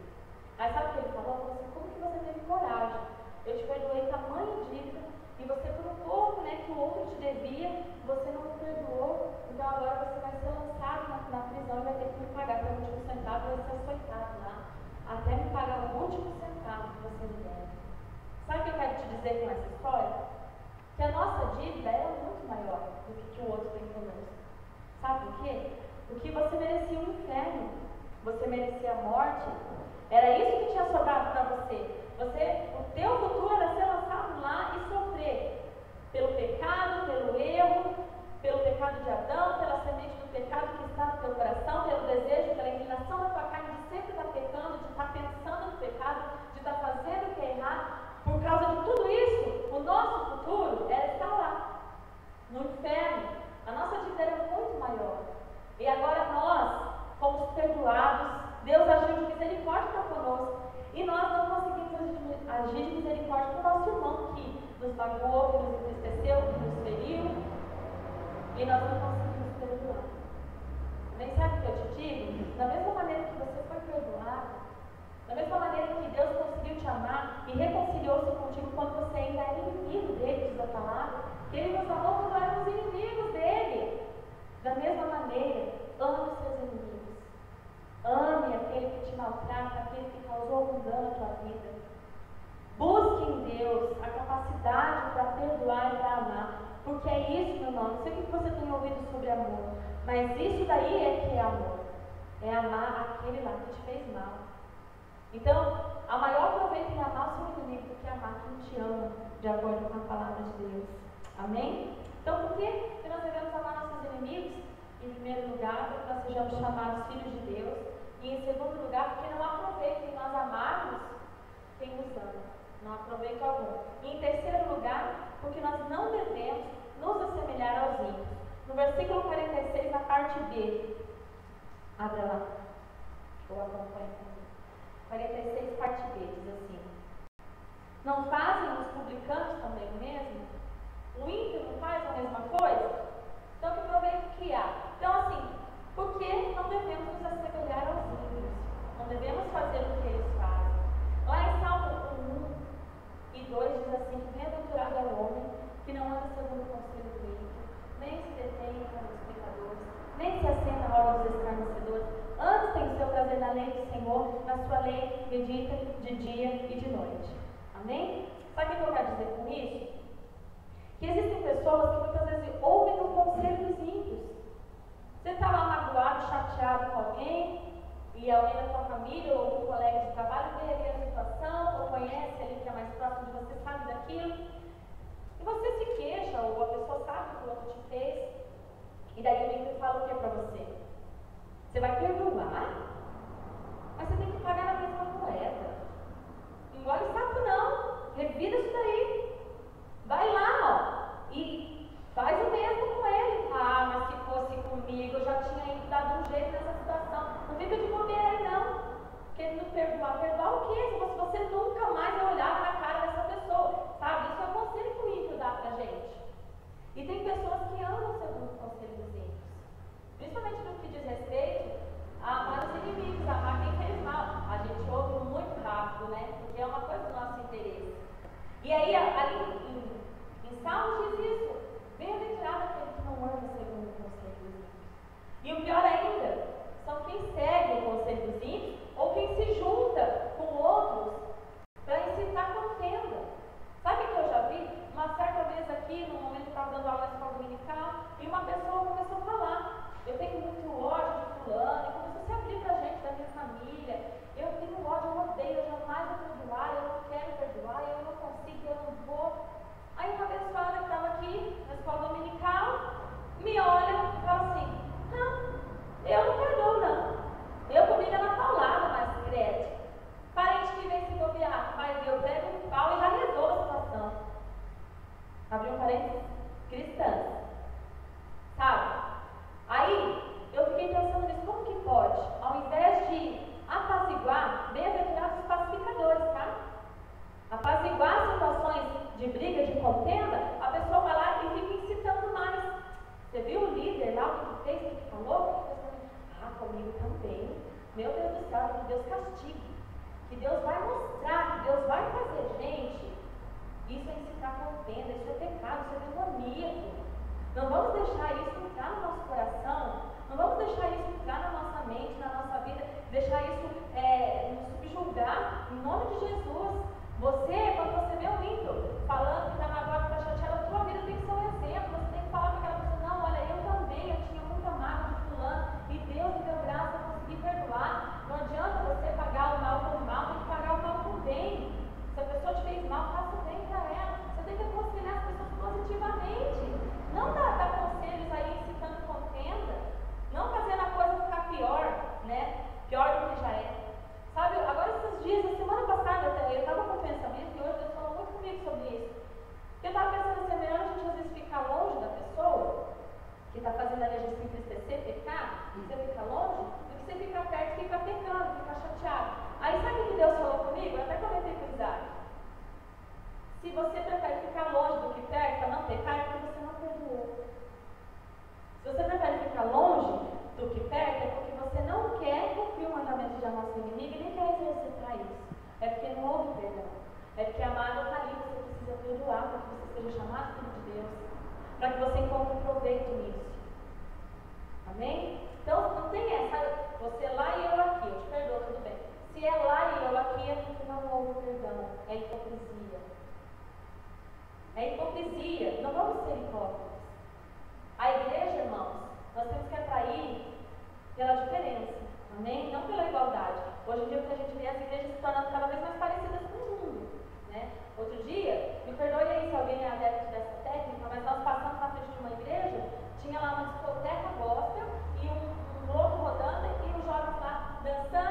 Aí sabe o que ele falou? Ele falou assim: como que você teve coragem? Eu te perdoei tamanho dívida, e você, por um pouco, né, que o outro te devia, você não me perdoou, então agora você vai ser lançado na prisão e vai ter que me pagar pelo último centavo, vai ser açoitado lá, até me pagar o último centavo que você me deve. Sabe o que eu quero te dizer com essa história? Que a nossa dívida era muito maior do que o outro tem conosco. Sabe por quê? Porque você merecia um inferno, você merecia a morte. Era isso que tinha sobrado para você. O teu futuro era ser lançado lá e sofrer pelo pecado, pelo erro, pelo pecado de Adão, pela semente do pecado que está no teu coração, pelo desejo, pela inclinação da tua carne de sempre estar pecando, de estar pensando no pecado, de estar fazendo o que é errado. Por causa de tudo isso, o nosso futuro era estar lá, no inferno. A nossa dívida era muito maior. E agora nós fomos perdoados. Deus agiu de misericórdia para conosco. E nós não conseguimos agir de misericórdia para o nosso irmão que nos magoou, que nos entristeceu, que nos feriu. E nós não conseguimos perdoar. Nem sabe o que eu te digo? Da mesma maneira que você foi perdoado, da mesma maneira que Deus conseguiu te amar e reconciliou-se contigo quando você ainda era inimigo dele, diz a palavra, que Ele nos amou quando éramos inimigos dele. Da mesma maneira, ame os seus inimigos. Ame aquele que te maltrata, aquele que causou algum dano à tua vida. Busque em Deus a capacidade para perdoar e para amar. Porque é isso, meu irmão. Não sei o que você tem ouvido sobre amor, mas isso daí é que é amor. É amar aquele lá que te fez mal. Então, a maior proveito em amar o seu inimigo do que amar quem te ama, de acordo com a palavra de Deus. Amém? Então, por que nós devemos amar nossos inimigos? Em primeiro lugar, para que nós sejamos chamados filhos de Deus. E em segundo lugar, porque não aproveita em nós amarmos quem nos ama. Não aproveita algum. E em terceiro lugar, porque nós não devemos nos assemelhar aos ímpios. No versículo 46, na parte B, abra lá, ou acompanha comigo. 46, parte B, diz assim: não fazem os publicanos também o mesmo? O ímpio não faz a mesma coisa? Então, que proveito que há? Então, assim, por que não devemos nos assemelhar aos ímpios? Não devemos fazer o que eles fazem. Lá em Salmo 1 e 2 diz assim: bem-aventurado é o homem que não anda segundo o conselho do ímpio, nem se detém para os pecadores, nem se assenta à roda dos escarnecedores. Antes tem o seu prazer na lei do Senhor, na sua lei medita de dia e de noite. Amém? Sabe o que eu quero dizer com isso? Que existem pessoas que muitas vezes ouvem o conselho dos ímpios. Você está lá magoado, chateado com alguém, e alguém da sua família ou algum colega de trabalho vê ali a situação, ou conhece ali que é mais próximo de você, sabe daquilo, e você se queixa, ou a pessoa sabe o que o outro te fez, e daí o ímpio fala o que para você? Você vai perdoar? Mas você tem que pagar a mesma moeda. Engole o saco não, revida isso daí. Vai lá, ó, e faz o mesmo com ele. Ah, mas se fosse comigo, eu já tinha ido dado um jeito nessa situação. Não fica de bobeira aí não. Querendo perdoar. Perdoar o quê? Se você nunca mais vai olhar na cara dessa pessoa. Sabe? Isso é o conselho que o ímpio dá pra gente. E tem pessoas que amam segundo o conselho dos ímpios. Principalmente no que diz respeito a amar os inimigos, a amar quem fez mal. A gente ouve muito rápido, né? Porque é uma coisa do nosso interesse. E aí, ali em Salmos diz isso: bem-aventurado aquele que não anda segundo o conselho dos ímpios. E o pior ainda, são quem segue o conselho dos ímpios ou quem se junta com outros para incitar contenda. Sabe o que eu já vi? Uma certa vez aqui, no momento que eu estava dando aula na escola dominical, e uma pessoa começou a falar: eu tenho muito ódio de fulano, e começou a se abrir para a gente, da minha família. Eu tenho ódio, eu odeio, eu jamais vou perdoar, eu não quero perdoar, eu não consigo, eu não vou. Aí uma abençoada que estava aqui na escola dominical me olha e fala assim: não, eu não perdoo não. Eu comigo é na paulada, mas credo. Parente que vem se bobear, mas eu pego um pau e já resolvo a situação. Abriu um parênteses, cristãs. Sabe? Aí eu fiquei pensando nisso, como que pode? Ao invés de apaziguar, bem-aventurados os pacificadores, tá? Apaziguar situações de briga, de contenda, a pessoa vai lá e fica incitando mais. Você viu o líder lá, o que fez, o que falou? Ah, comigo também. Meu Deus do céu, que Deus castigue. Que Deus vai mostrar, que Deus vai fazer. Gente, isso é incitar contenda, isso é pecado, isso é demoníaco. Não vamos deixar isso entrar no nosso coração, não vamos deixar isso entrar na nossa mente, na nossa vida, deixar isso nos subjugar, em nome de Jesus. Você, quando você vê um ímpio falando que está magoado, que está chateado, a tua vida tem que ser um exemplo. Você tem que falar para aquela pessoa: não, olha, eu também, eu tinha muita mágoa de fulano, e Deus me deu graça, eu consegui perdoar. Não adianta você pagar o mal com o mal, tem que pagar o mal com o bem. Se a pessoa te fez mal, faça o bem para ela. Você tem que aconselhar as pessoas positivamente. Não dar conselhos aí incitando contenda, não fazendo a coisa ficar pior, né? Pior do que já é. Sabe, agora esses dias, na semana passada, eu estava com pensamento, e hoje Deus falou muito comigo sobre isso. Eu estava pensando assim: é melhor a gente às vezes ficar longe da pessoa que está fazendo a gente se entristecer, pecar, você fica longe, do que você ficar perto e ficar pecando, ficar chateado. Aí sabe o que Deus falou comigo? Eu até comentei com o Isaac. Se você prefere ficar longe do que perto para não pecar, é porque você não perdoou. Se você prefere ficar longe do que perto, é porque você não quer cumprir o mandamento de amar seu inimigo e nem quer exercitar isso. É porque não houve perdão. É porque a mágoa está ali, você precisa perdoar para que você seja chamado filho de Deus. Para que você encontre proveito nisso. Amém? Então não tem essa, você lá e eu aqui, eu te perdoo, tudo bem. Se é lá e eu aqui, é porque não houve perdão. É hipocrisia. É hipocrisia. Não vamos ser hipócritas. A igreja, irmãos, nós temos que atrair pela diferença. Amém? Não pela igualdade. Hoje em dia, o que a gente vê, as igrejas se tornando cada vez mais parecidas com o mundo. Né? Outro dia, me perdoe aí se alguém é adepto dessa técnica, mas nós passamos na frente de uma igreja, tinha lá uma discoteca gospel e um louco rodando e os jovens lá dançando.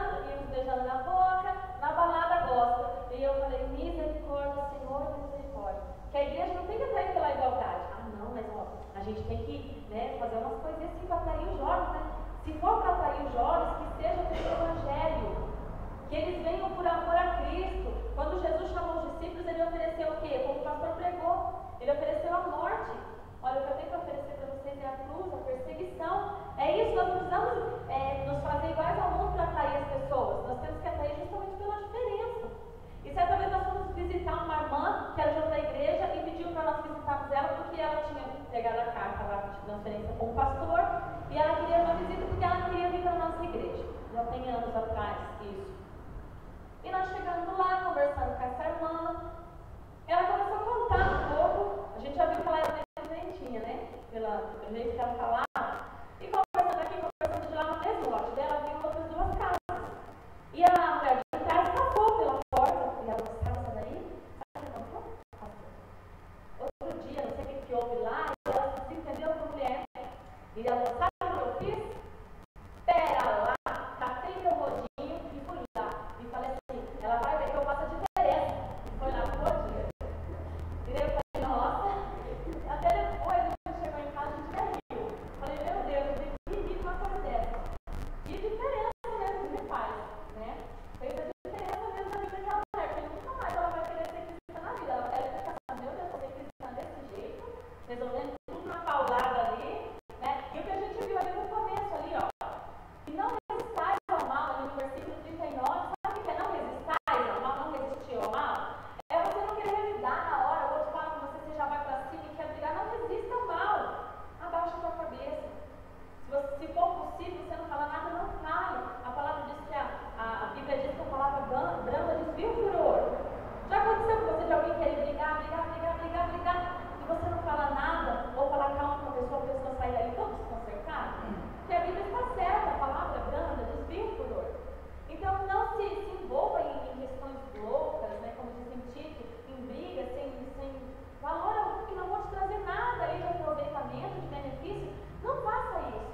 não tem que atrair pela igualdade. Ah, não, mas ó, a gente tem que, né, fazer umas coisinhas assim para atrair os jovens, né? Se for para atrair os jovens, que seja pelo Evangelho, que eles venham por amor a Cristo. Quando Jesus chamou os discípulos, ele ofereceu o quê? Como o pastor pregou, ele ofereceu a morte. Olha, o que eu tenho que oferecer para vocês é a cruz, a perseguição. É isso, nós não precisamos nos fazer iguais ao mundo para atrair as pessoas. Nós temos que atrair justamente pela diferença. E certa vez nós fomos visitar uma irmã que era de outra igreja e pediu para nós visitarmos ela porque ela tinha pegado a carta lá de transferência com o pastor e ela queria uma visita porque ela queria vir para a nossa igreja. Já tem anos atrás isso. E nós chegando lá, conversando com essa irmã, ela começou a contar um pouco. A gente já viu que ela era bem doentinha, né? Pelo jeito que ela falava. E conversando aqui, conversando de lá no mesmo lote dela, viu outras duas casas. E a mulher de trás passou pela porta. E ela disse, sabe essa daí? Sabe o que aconteceu? Outro dia, não sei o que houve lá, e ela se entendeu com a mulher. E ela disse, sabe o que eu fiz? Pera lá, catei meu rodinho e fui lá. E falei assim, ela vai ver que eu faço a diferença. E foi lá pro rodinho. E daí eu falei, nossa, até depois a gente chegou em casa, a gente já riu. Falei, meu Deus, eu tenho que rir de uma coisa dessa. Que diferença mesmo que faz, né? Fez a diferença mesmo na vida daquela mulher, porque nunca mais ela vai querer ser cristã na vida. Ela vai ficar pensando, meu Deus, eu vou ser cristã desse jeito, resolvendo tudo na paulada ali, né? E o que a gente viu ali no começo, ali, ó. E não resistais ao mal, ali no versículo 39, sabe o que é não resistais ao mal, não resistir ao mal? É você não querer revidar na hora, o outro fala com você já vai pra cima e quer brigar, não resista ao mal. Abaixa a tua cabeça. Se for possível, você não fala nada, não fale. A palavra diz que a Bíblia diz que a palavra branda desvia o furor. Já aconteceu com você de alguém querer brigar, e você não fala nada, ou falar calma com a pessoa sair dali todo desconcertado? Porque a Bíblia está certa, a palavra branda desvia o furor. Então não se envolva em questões loucas, né, como dizem Tito, em brigas, sem valor algum, que não vão te trazer nada ali de aproveitamento, de benefício. Não faça isso,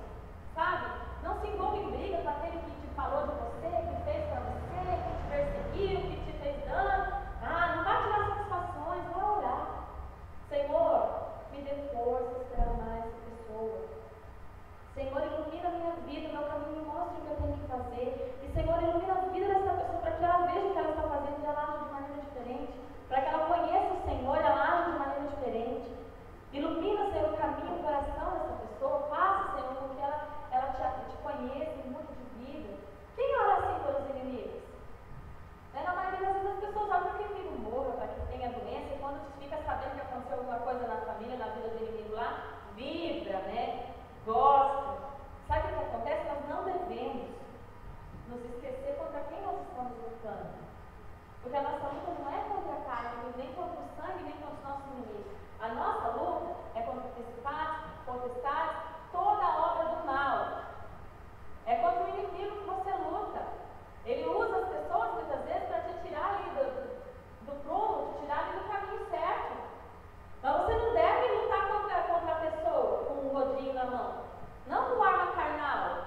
sabe? Não se envolva em briga com aquele que te falou de você, que fez para você, que te perseguiu, que te fez dano. Ah, não vai tirar satisfações, vai orar. Senhor, me dê forças para amar essa pessoa. Senhor, ilumina a minha vida, meu caminho, me mostre o que eu tenho que fazer. E Senhor, ilumina a vida dessa pessoa para que ela veja o que ela está fazendo e ela age de maneira diferente. Para que ela conheça o Senhor e ela age de maneira diferente. Ilumina, Senhor, o caminho, o coração dessa pessoa. Faça, Senhor, com que ela te conheça e mude de vida. Quem ora assim pelos inimigos? Na maioria das vezes as pessoas oram para que o inimigo morra, para que tenha doença. E quando fica sabendo que aconteceu alguma coisa na família, na vida do inimigo lá, vibra, né? Gosta. Sabe o que acontece? Nós não devemos nos esquecer contra quem nós estamos lutando. Porque a nossa luta não é contra a carne, nem contra o sangue, nem contra os nossos inimigos. A nossa luta é contra principados, potestades, toda a obra do mal. É contra o inimigo que você luta. Ele usa as pessoas muitas vezes para te tirar ali do prumo, te tirar ali do caminho certo. Mas você não deve lutar contra a pessoa com um rodinho na mão. Não com arma carnal.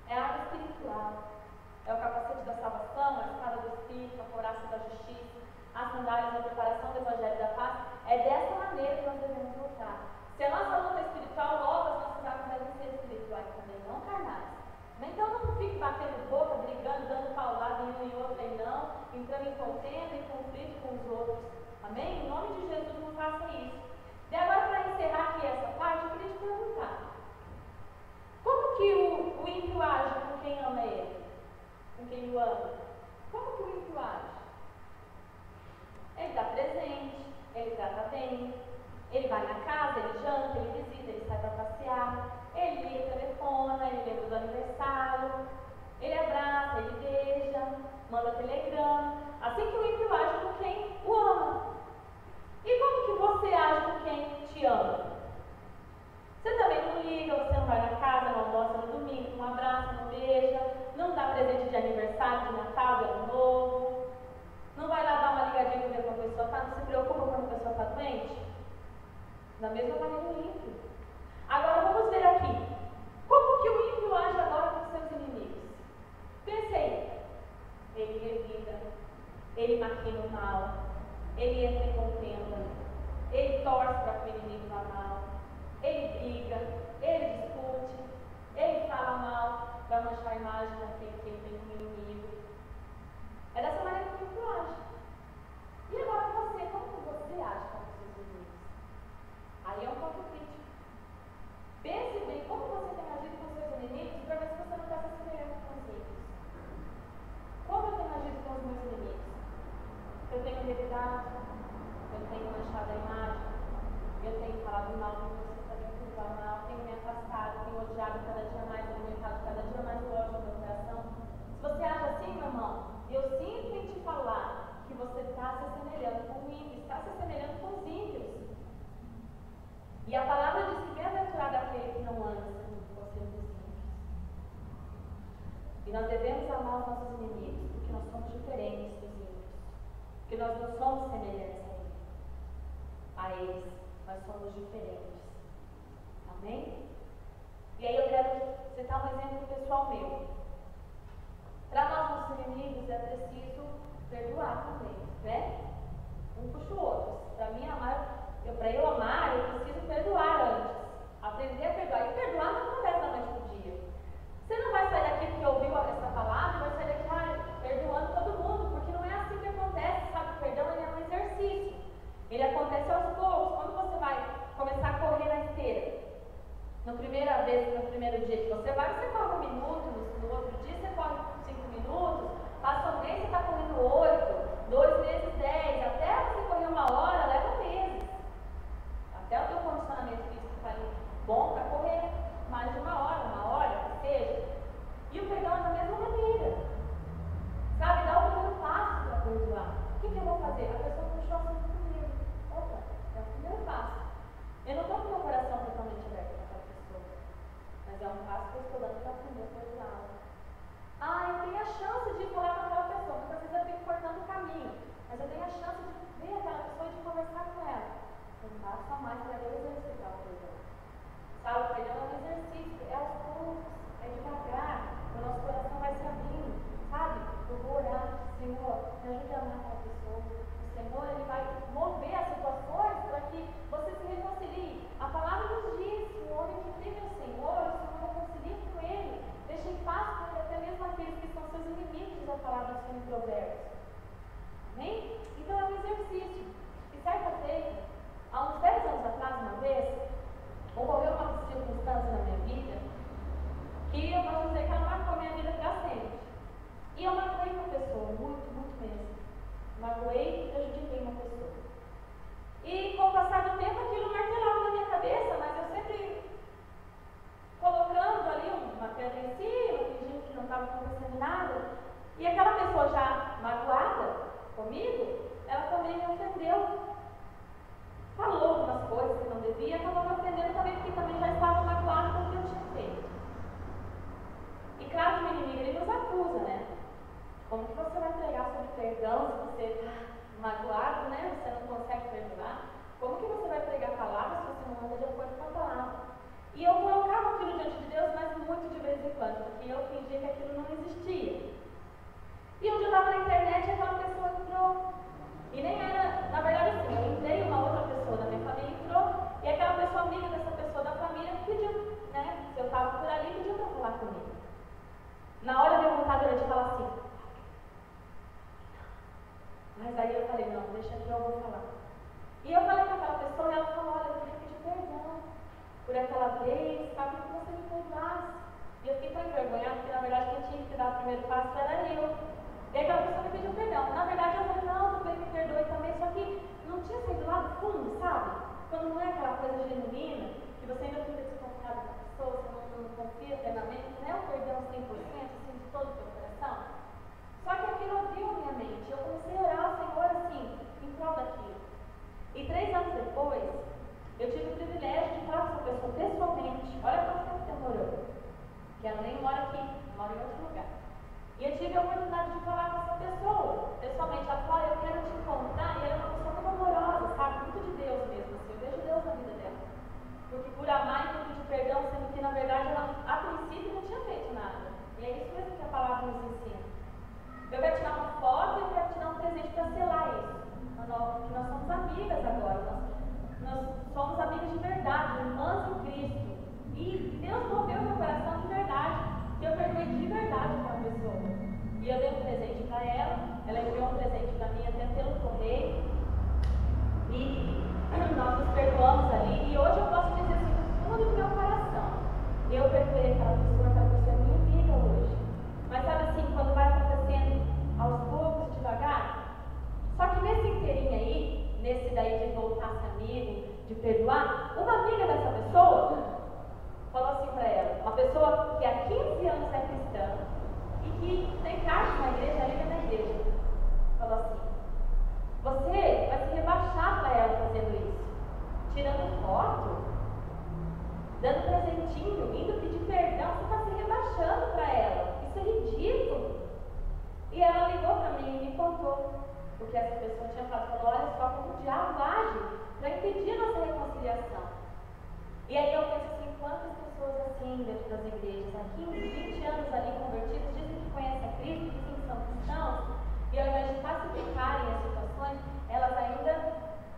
É arma espiritual. É o capacete da salvação, a espada do Espírito, a couraça da justiça, as sandálias da preparação do Evangelho da Paz. É dessa maneira que nós devemos lutar. Se a nossa luta é espiritual, logo as nossas armas devem ser espirituais também, não carnais. Então não fique batendo boca, brigando, dando paulada em um e outro aí não, entrando em contenda, em conflito com os outros. Amém? Em nome de Jesus, não faça isso. E agora, para encerrar aqui essa parte, eu queria te perguntar: como que o ímpio age com quem ama ele? Com quem o ama? Como que o ímpio age? Ele dá presente, ele trata bem, ele vai na casa, ele janta, ele visita, ele sai para passear, ele telefona, ele lembra do aniversário, ele abraça, ele beija, manda telegrama. Assim que o ímpio age com quem o ama. E como que você age com quem te ama? Você também não liga, você não vai na casa, não almoça no domingo, não abraça, não beija, não dá presente de aniversário, de Natal, de Ano Novo, não vai lá dar uma ligadinha para ver como a pessoa está, não se preocupa quando a pessoa está doente? Da mesma maneira o ímpio. Agora vamos ver aqui, como que o ímpio age agora com seus inimigos? Pense aí. Ele revida, ele maquina o mal, ele entra em contenda, ele torce para que o inimigo vá mal, ele briga, ele discute, ele fala mal para manchar a imagem daquele que ele tem como inimigo. É dessa maneira que tu age. E agora você, como que você age com os seus inimigos? Aí é um ponto crítico. Pense bem como você tem agido com os seus inimigos para ver se você não está se semelhando com os ímpios. Como eu tenho agido com os meus inimigos? Eu tenho revidado, eu tenho manchado a imagem, eu tenho falado mal de você, também tenho falado mal, tenho me afastado, tenho odiado cada dia mais, alimentado cada dia mais o ódio do meu coração. Se você age assim, meu irmão, eu sinto em te falar que você está se assemelhando com o ímpio, está se assemelhando com os ímpios. E a palavra diz que bem-aventurado aquele que não anda segundo o conselho dos ímpios. E nós devemos amar os nossos inimigos, porque nós somos diferentes dos ímpios. Porque nós não somos semelhantes a eles, nós somos diferentes. Amém? E aí eu quero citar um exemplo pessoal meu. Para nós, nossos inimigos, é preciso perdoar também, né? Um puxa o outro. Para mim, para eu amar, eu preciso perdoar antes. Aprender a perdoar. E perdoar não acontece da noite pro dia. Você não vai sair daqui porque ouviu essa palavra e vai sair daqui perdoando todo mundo, porque não é assim que acontece, sabe? O perdão ele é um exercício. Ele acontece aos poucos. Quando você vai começar a correr na esteira, no primeiro dia que você vai, você corre 1 minuto, no outro dia você corre 5 minutos, passa um mês, você está correndo 8, 2 meses 10, até você correr 1 hora, leva meses. Até o teu condicionamento físico ficar bom para correr mais de 1 hora, que seja. E o perdão é da mesma maneira. Sabe, dá o primeiro passo para perdoar. O que eu vou fazer? A pessoa puxou assim comigo. Opa, é o primeiro passo. Eu não estou com o meu coração totalmente aberto para aquela pessoa. Mas é um passo que eu estou dando para aprender a perdoá-la. Eu tenho a chance de falar com aquela pessoa. Muitas vezes eu fico cortando o caminho. Mas eu tenho a chance de ver aquela pessoa e de conversar com ela. Um passo a mais para eu exercitar o perdão. Sabe, o perdão é um exercício, é aos poucos, é devagar. O nosso coração vai se abrindo, sabe? Eu vou orar, Senhor, me ajude a amar aquela pessoa. O Senhor, Ele vai mover as situações para que você se reconcilie. A palavra nos diz que o homem que teme ao Senhor, o Senhor reconcilia com Ele. Deixa em paz com Ele até mesmo aqueles que são seus inimigos, diz a palavra do Senhor em Provérbios. Amém? Então é um exercício. E certa feita, há uns 10 anos atrás, uma vez, ocorreu uma circunstância na minha vida que eu posso dizer que ela marcou a minha vida para sempre. E eu magoei uma pessoa, muito mesmo. Magoei e prejudiquei uma pessoa. E com o passar do tempo aquilo martelava na minha cabeça, mas eu sempre colocando ali uma pedra em cima, fingindo que não estava acontecendo nada. E aquela pessoa já magoada comigo, ela também me ofendeu. Falou algumas coisas que não devia e acabou me ofendendo também, porque também já estava magoado com o que eu tinha feito. E claro que o inimigo ele nos acusa, né? Como que você vai pregar sobre perdão se você está magoado, né? Você não consegue perdoar? Como que você vai pregar palavras se você não anda de acordo com a palavra? E eu colocava aquilo diante de Deus, mas muito de vez em quando, porque eu fingia que aquilo não existia. E um dia eu estava na internet e aquela pessoa entrou. E nem era, na verdade assim, eu entrei, uma outra pessoa da minha família entrou, e aquela pessoa amiga dessa pessoa da família pediu, né? Se eu estava por ali, pediu para falar comigo. Na hora deu vontade era de falar assim. Mas aí eu falei, não, deixa que eu vou falar. E eu falei com aquela pessoa e ela falou, olha, eu queria pedir perdão por aquela vez, sabe, que você me perdoasse. E eu fiquei tão envergonhada, porque na verdade quem tinha que dar o primeiro passo era eu. E aquela pessoa me pediu perdão. Na verdade eu falei, não, tudo bem, me perdoe também, só que não tinha saído lá do fundo, sabe? Quando não é aquela coisa genuína, que você ainda fica desconfiado da pessoa, você não confia plenamente, não é o perdão 100%, assim, de todo o seu coração. Só que aquilo abriu a minha mente. Eu comecei a orar ao Senhor assim, em prol daquilo. E 3 anos depois, eu tive o privilégio de falar com essa pessoa pessoalmente. Olha quanto tempo demorou. Que ela nem mora aqui, mora em outro lugar. E eu tive a oportunidade de falar com essa pessoa pessoalmente. Ela falou, eu quero te encontrar. E ela é uma pessoa muito amorosa, sabe? Muito de Deus mesmo. Assim. Eu vejo Deus na vida dela. Porque por amar e por pedir perdão, sendo que na verdade ela, a princípio, não tinha feito nada. E é isso mesmo que a palavra nos ensina. Eu quero tirar uma foto e eu quero te dar um presente para selar isso. Porque nós somos amigas agora. E eu dei um presente para ela enviou um presente para mim até pelo correio. E nós nos perdoamos ali. E hoje eu posso dizer assim, no fundo do meu coração, eu perdoei aquela pessoa é minha amiga hoje. Mas sabe assim, quando vai acontecendo aos poucos, devagar? Só que nesse inteirinho aí, nesse daí de voltar a ser amigo, de perdoar, uma amiga dessa pessoa falou assim para ela, uma pessoa que há 15 anos é cristã e que tem carta na igreja, é líder da igreja, falou assim: você vai se rebaixar para ela fazendo isso, tirando foto, dando presentinho, indo pedir perdão, você está se rebaixando para ela, isso é ridículo. E ela ligou para mim e me contou o que essa pessoa tinha falado. Falou: olha só como o diabo age para impedir a nossa reconciliação. E aí eu penso assim, quantas pessoas assim dentro das igrejas, há 15, 20 anos ali convertidas, dizem que conhecem a Cristo, dizem que são cristãos, e ao invés de pacificarem as situações, elas ainda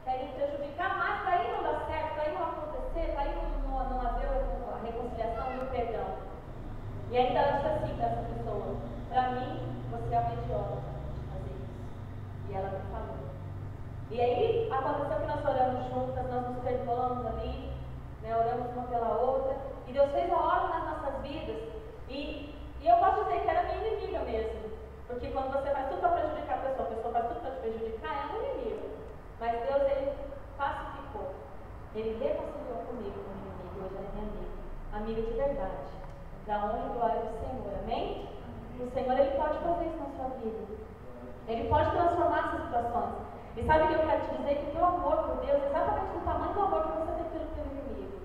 querem prejudicar mais, para aí não dar certo, para aí não acontecer, para aí não haver a reconciliação e o perdão. E ainda ela disse assim para essa pessoa: para mim, você é uma idiota de fazer isso. E ela me falou. E aí aconteceu que nós oramos juntas, nós nos perdoamos ali, né, oramos uma pela outra, e Deus fez a obra nas nossas vidas. E eu posso dizer que era minha inimiga mesmo, porque quando você faz tudo para prejudicar a pessoa faz tudo para te prejudicar, é um inimigo. Mas Deus, Ele pacificou, Ele reconciliou comigo, com minha inimiga, hoje ela é minha amiga de verdade, da honra e glória do Senhor, amém? O Senhor, Ele pode fazer isso na sua vida, Ele pode transformar essas situações. E sabe o que eu quero te dizer? Que o teu amor por Deus é exatamente o tamanho do amor que você tem pelo teu inimigo.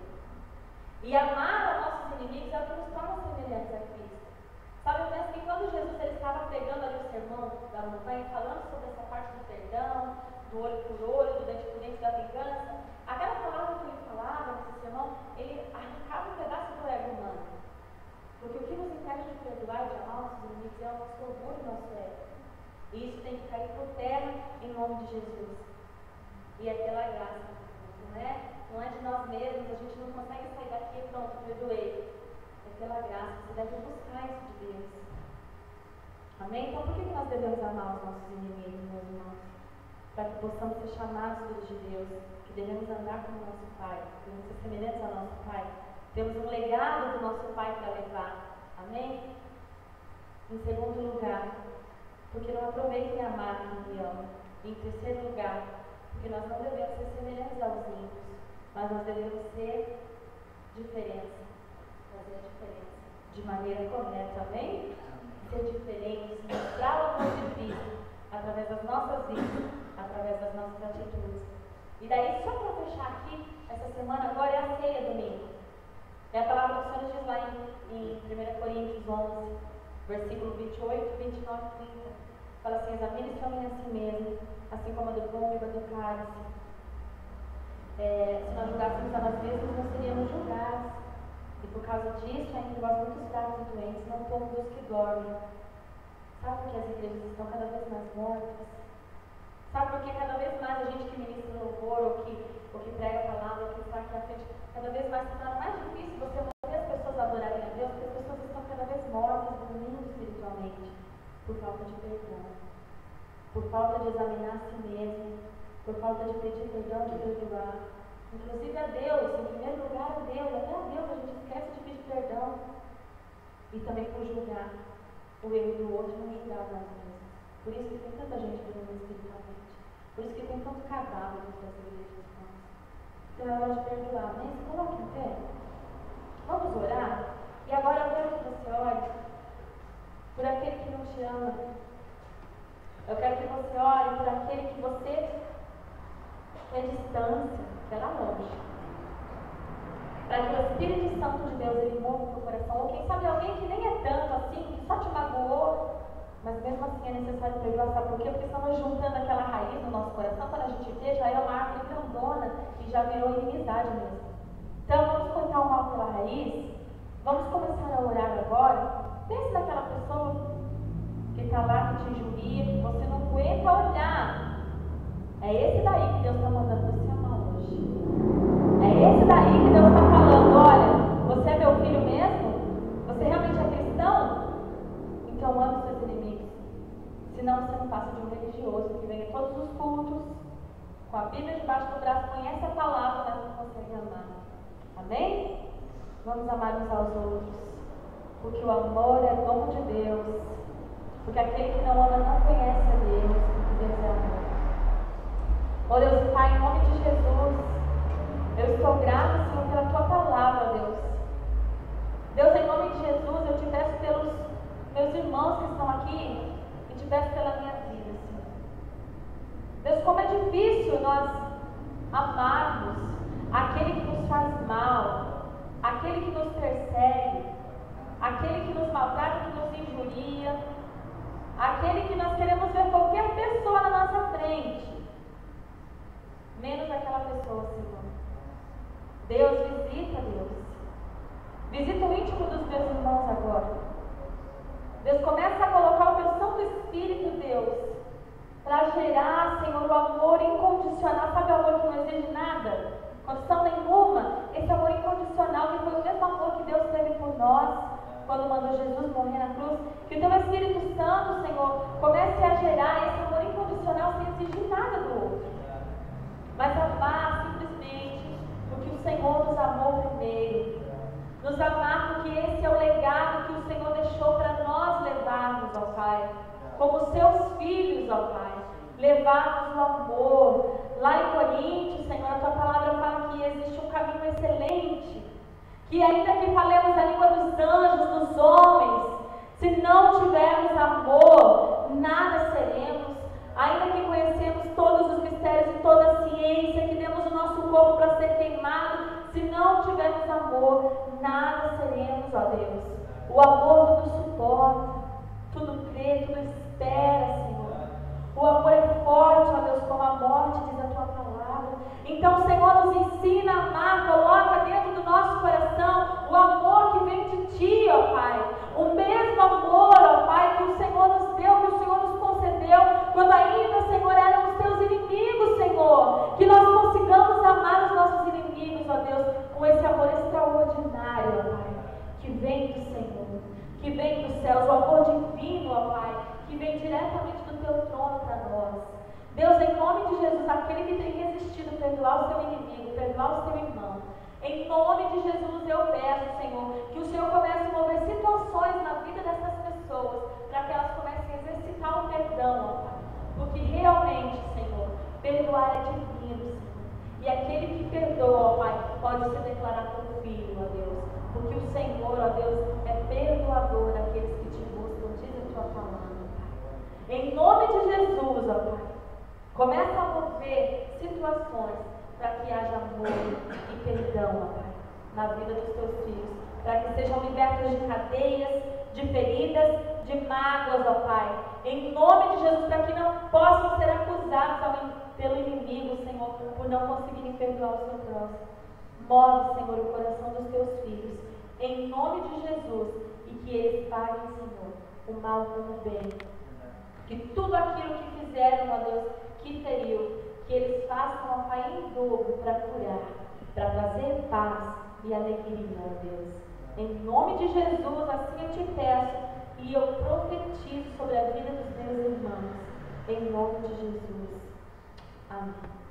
E amar os nossos inimigos é o que nos torna semelhantes a Cristo. Sabe, eu penso que quando Jesus ele estava pregando ali o sermão da montanha, falando sobre essa parte do perdão, do olho por olho, do dente por dente, da vingança, aquela palavra que ele falava nesse sermão, ele arrancava um pedaço do ego humano. Porque o que nos impede de perdoar e de amar nossos inimigos é o nosso orgulho e o nosso ego. E isso tem que cair por terra em nome de Jesus. E é pela graça, não é? Não é de nós mesmos, a gente não consegue sair daqui e pronto, perdoei. É pela graça, você deve buscar isso de Deus. Amém? Então por que nós devemos amar os nossos inimigos, meus irmãos? Para que possamos ser chamados filhos de Deus, que devemos andar como nosso Pai, devemos ser semelhantes ao nosso Pai. Temos um legado do nosso Pai para levar. Amém? Em segundo lugar, porque não aproveitem amar quem me ama. Em terceiro lugar, porque nós não devemos ser semelhantes aos ímpios, mas nós devemos ser diferença, fazer a diferença de maneira correta, amém? Ser diferentes, mostrar o amor de Cristo através das nossas vidas, através das nossas atitudes. E daí, só para fechar aqui, essa semana agora é a ceia domingo. É a palavra do Senhor diz lá em 1 Coríntios 11, versículo 28, 29 e 30. Fala assim: examine-se homem a si mesmo, assim como a do pão e a do cálice. Se nós julgássemos a nós mesmos, não seríamos julgados. E por causa disso, ainda nós muitos fracos e doentes, não somos os que dormem. Sabe por que as igrejas estão cada vez mais mortas? Sabe por que cada vez mais a gente que ministra louvor, ou que prega a palavra, ou que está aqui à frente, cada vez mais se torna mais difícil você mover as pessoas a adorarem a Deus, porque as pessoas estão cada vez mortas, dormindo espiritualmente, por falta de perdão, por falta de examinar a si mesmo, por falta de pedir perdão, de perdoar. Inclusive a Deus, em primeiro lugar a Deus, até a Deus a gente esquece de pedir perdão. E também por julgar o erro do outro e não julgar nós mesmos. Por isso que tem tanta gente dormindo espiritualmente. Por isso que tem tanto cadáver dentro das igrejas. Então é hora de perdoar. Mas se coloque em pé. Vamos orar? E agora eu quero que você ore por aquele que não te ama. Eu quero que você ore por aquele que você é distância, que era longe. Para que o Espírito Santo de Deus ele mova o teu coração. Ou quem sabe alguém que nem é tanto assim, que só te magoou, mas mesmo assim é necessário perdoar. Sabe por quê? Porque estamos juntando aquela raiz no nosso coração. Quando a gente vê, já é uma árvore grandona e já virou inimizade mesmo. Então vamos cortar o mal pela raiz. Vamos começar a orar agora. Pense naquela pessoa que está lá, que te injuria, que você não aguenta olhar. É esse daí que Deus está mandando você amar hoje. É esse daí que Deus está falando: olha, você é meu filho mesmo? Você realmente é cristão? Então ame os seus inimigos. Senão você não passa de um religioso que vem a todos os cultos, com a Bíblia debaixo do braço, conhece a palavra, mas não consegue amar. Amém? Vamos amar uns aos outros, porque o amor é dom de Deus, porque aquele que não ama não conhece a Deus, porque Deus é amor. Ó Deus e Pai, em nome de Jesus, eu estou grata, Senhor, pela Tua palavra, Deus. Deus, em nome de Jesus, eu te peço pelos meus irmãos que estão aqui e te peço pela minha vida, Senhor. Deus, como é difícil nós amarmos aquele que nos faz mal, aquele que nos persegue, aquele que nos maltrata, que nos injuria, aquele que nós queremos ver qualquer pessoa na nossa frente, menos aquela pessoa, Senhor. Deus, visita, Deus. Visita o íntimo dos meus irmãos agora. Deus, começa a colocar o Teu Santo Espírito, Deus, para gerar, Senhor, o amor incondicional. Sabe o amor que não exige nada? Condição nenhuma. Esse amor incondicional que foi o mesmo amor que Deus teve por nós quando mandou Jesus morrer na cruz. Que o Teu Espírito Santo, Senhor, comece a gerar esse amor incondicional sem exigir nada do outro, mas amar simplesmente porque o Senhor nos amou primeiro. Nos amar porque esse é o legado que o Senhor deixou para nós levarmos, ó Pai, como seus filhos, ó Pai, levarmos o amor. Lá em Coríntios, Senhor, a Tua palavra fala que existe um caminho excelente, que ainda que falemos a língua dos anjos, dos homens, se não tivermos amor, nada seremos. Ainda que conhecemos todos os mistérios e toda a ciência, que demos o nosso corpo para ser queimado, se não tivermos amor, nada seremos, ó Deus. O amor tudo suporta, tudo crê, tudo espera, Senhor. O amor é forte, ó Deus, como a morte, diz a Tua palavra. Então, Senhor, nos ensina a amar, coloca dentro do nosso coração o amor que vem de Ti, ó Pai. O mesmo amor, ó Pai, que o Senhor nos deu, que o Senhor nos concedeu, quando ainda, Senhor, éramos Teus inimigos, Senhor. Que nós consigamos amar os nossos inimigos, ó Deus, com esse amor extraordinário, ó Pai, que vem do Senhor, que vem dos céus, o amor divino, ó Pai, que vem diretamente do Teu trono para nós. Deus, em nome de Jesus, aquele que tem resistido, perdoar o seu inimigo, perdoar o seu irmão, em nome de Jesus eu peço, Senhor, que o Senhor comece a mover situações na vida dessas pessoas, para que elas comecem a exercitar o perdão, ó Pai, porque realmente, Senhor, perdoar é divino, Senhor, e aquele que perdoa, ó Pai, pode se declarar como filho, ó Deus, porque o Senhor, ó Deus, é perdoador daqueles que Te buscam, diz a Tua palavra, Pai. Em nome de Jesus, ó Pai, começa a mover situações para que haja amor e perdão, ó Pai, na vida dos Teus filhos, para que sejam libertos de cadeias, de feridas, de mágoas, ó Pai, em nome de Jesus, para que não possam ser acusados pelo inimigo, Senhor, por não conseguirem perdoar o seu próximo. Move, Senhor, o coração dos Teus filhos, em nome de Jesus, e que eles paguem, Senhor, o mal como o bem. Que tudo aquilo que fizeram, ó Deus, que feriu, que eles façam, ó Pai, em dobro para curar, para trazer paz e alegria, ó Deus. Em nome de Jesus, assim eu Te peço e eu profetizo sobre a vida dos meus irmãos. Em nome de Jesus. Amém.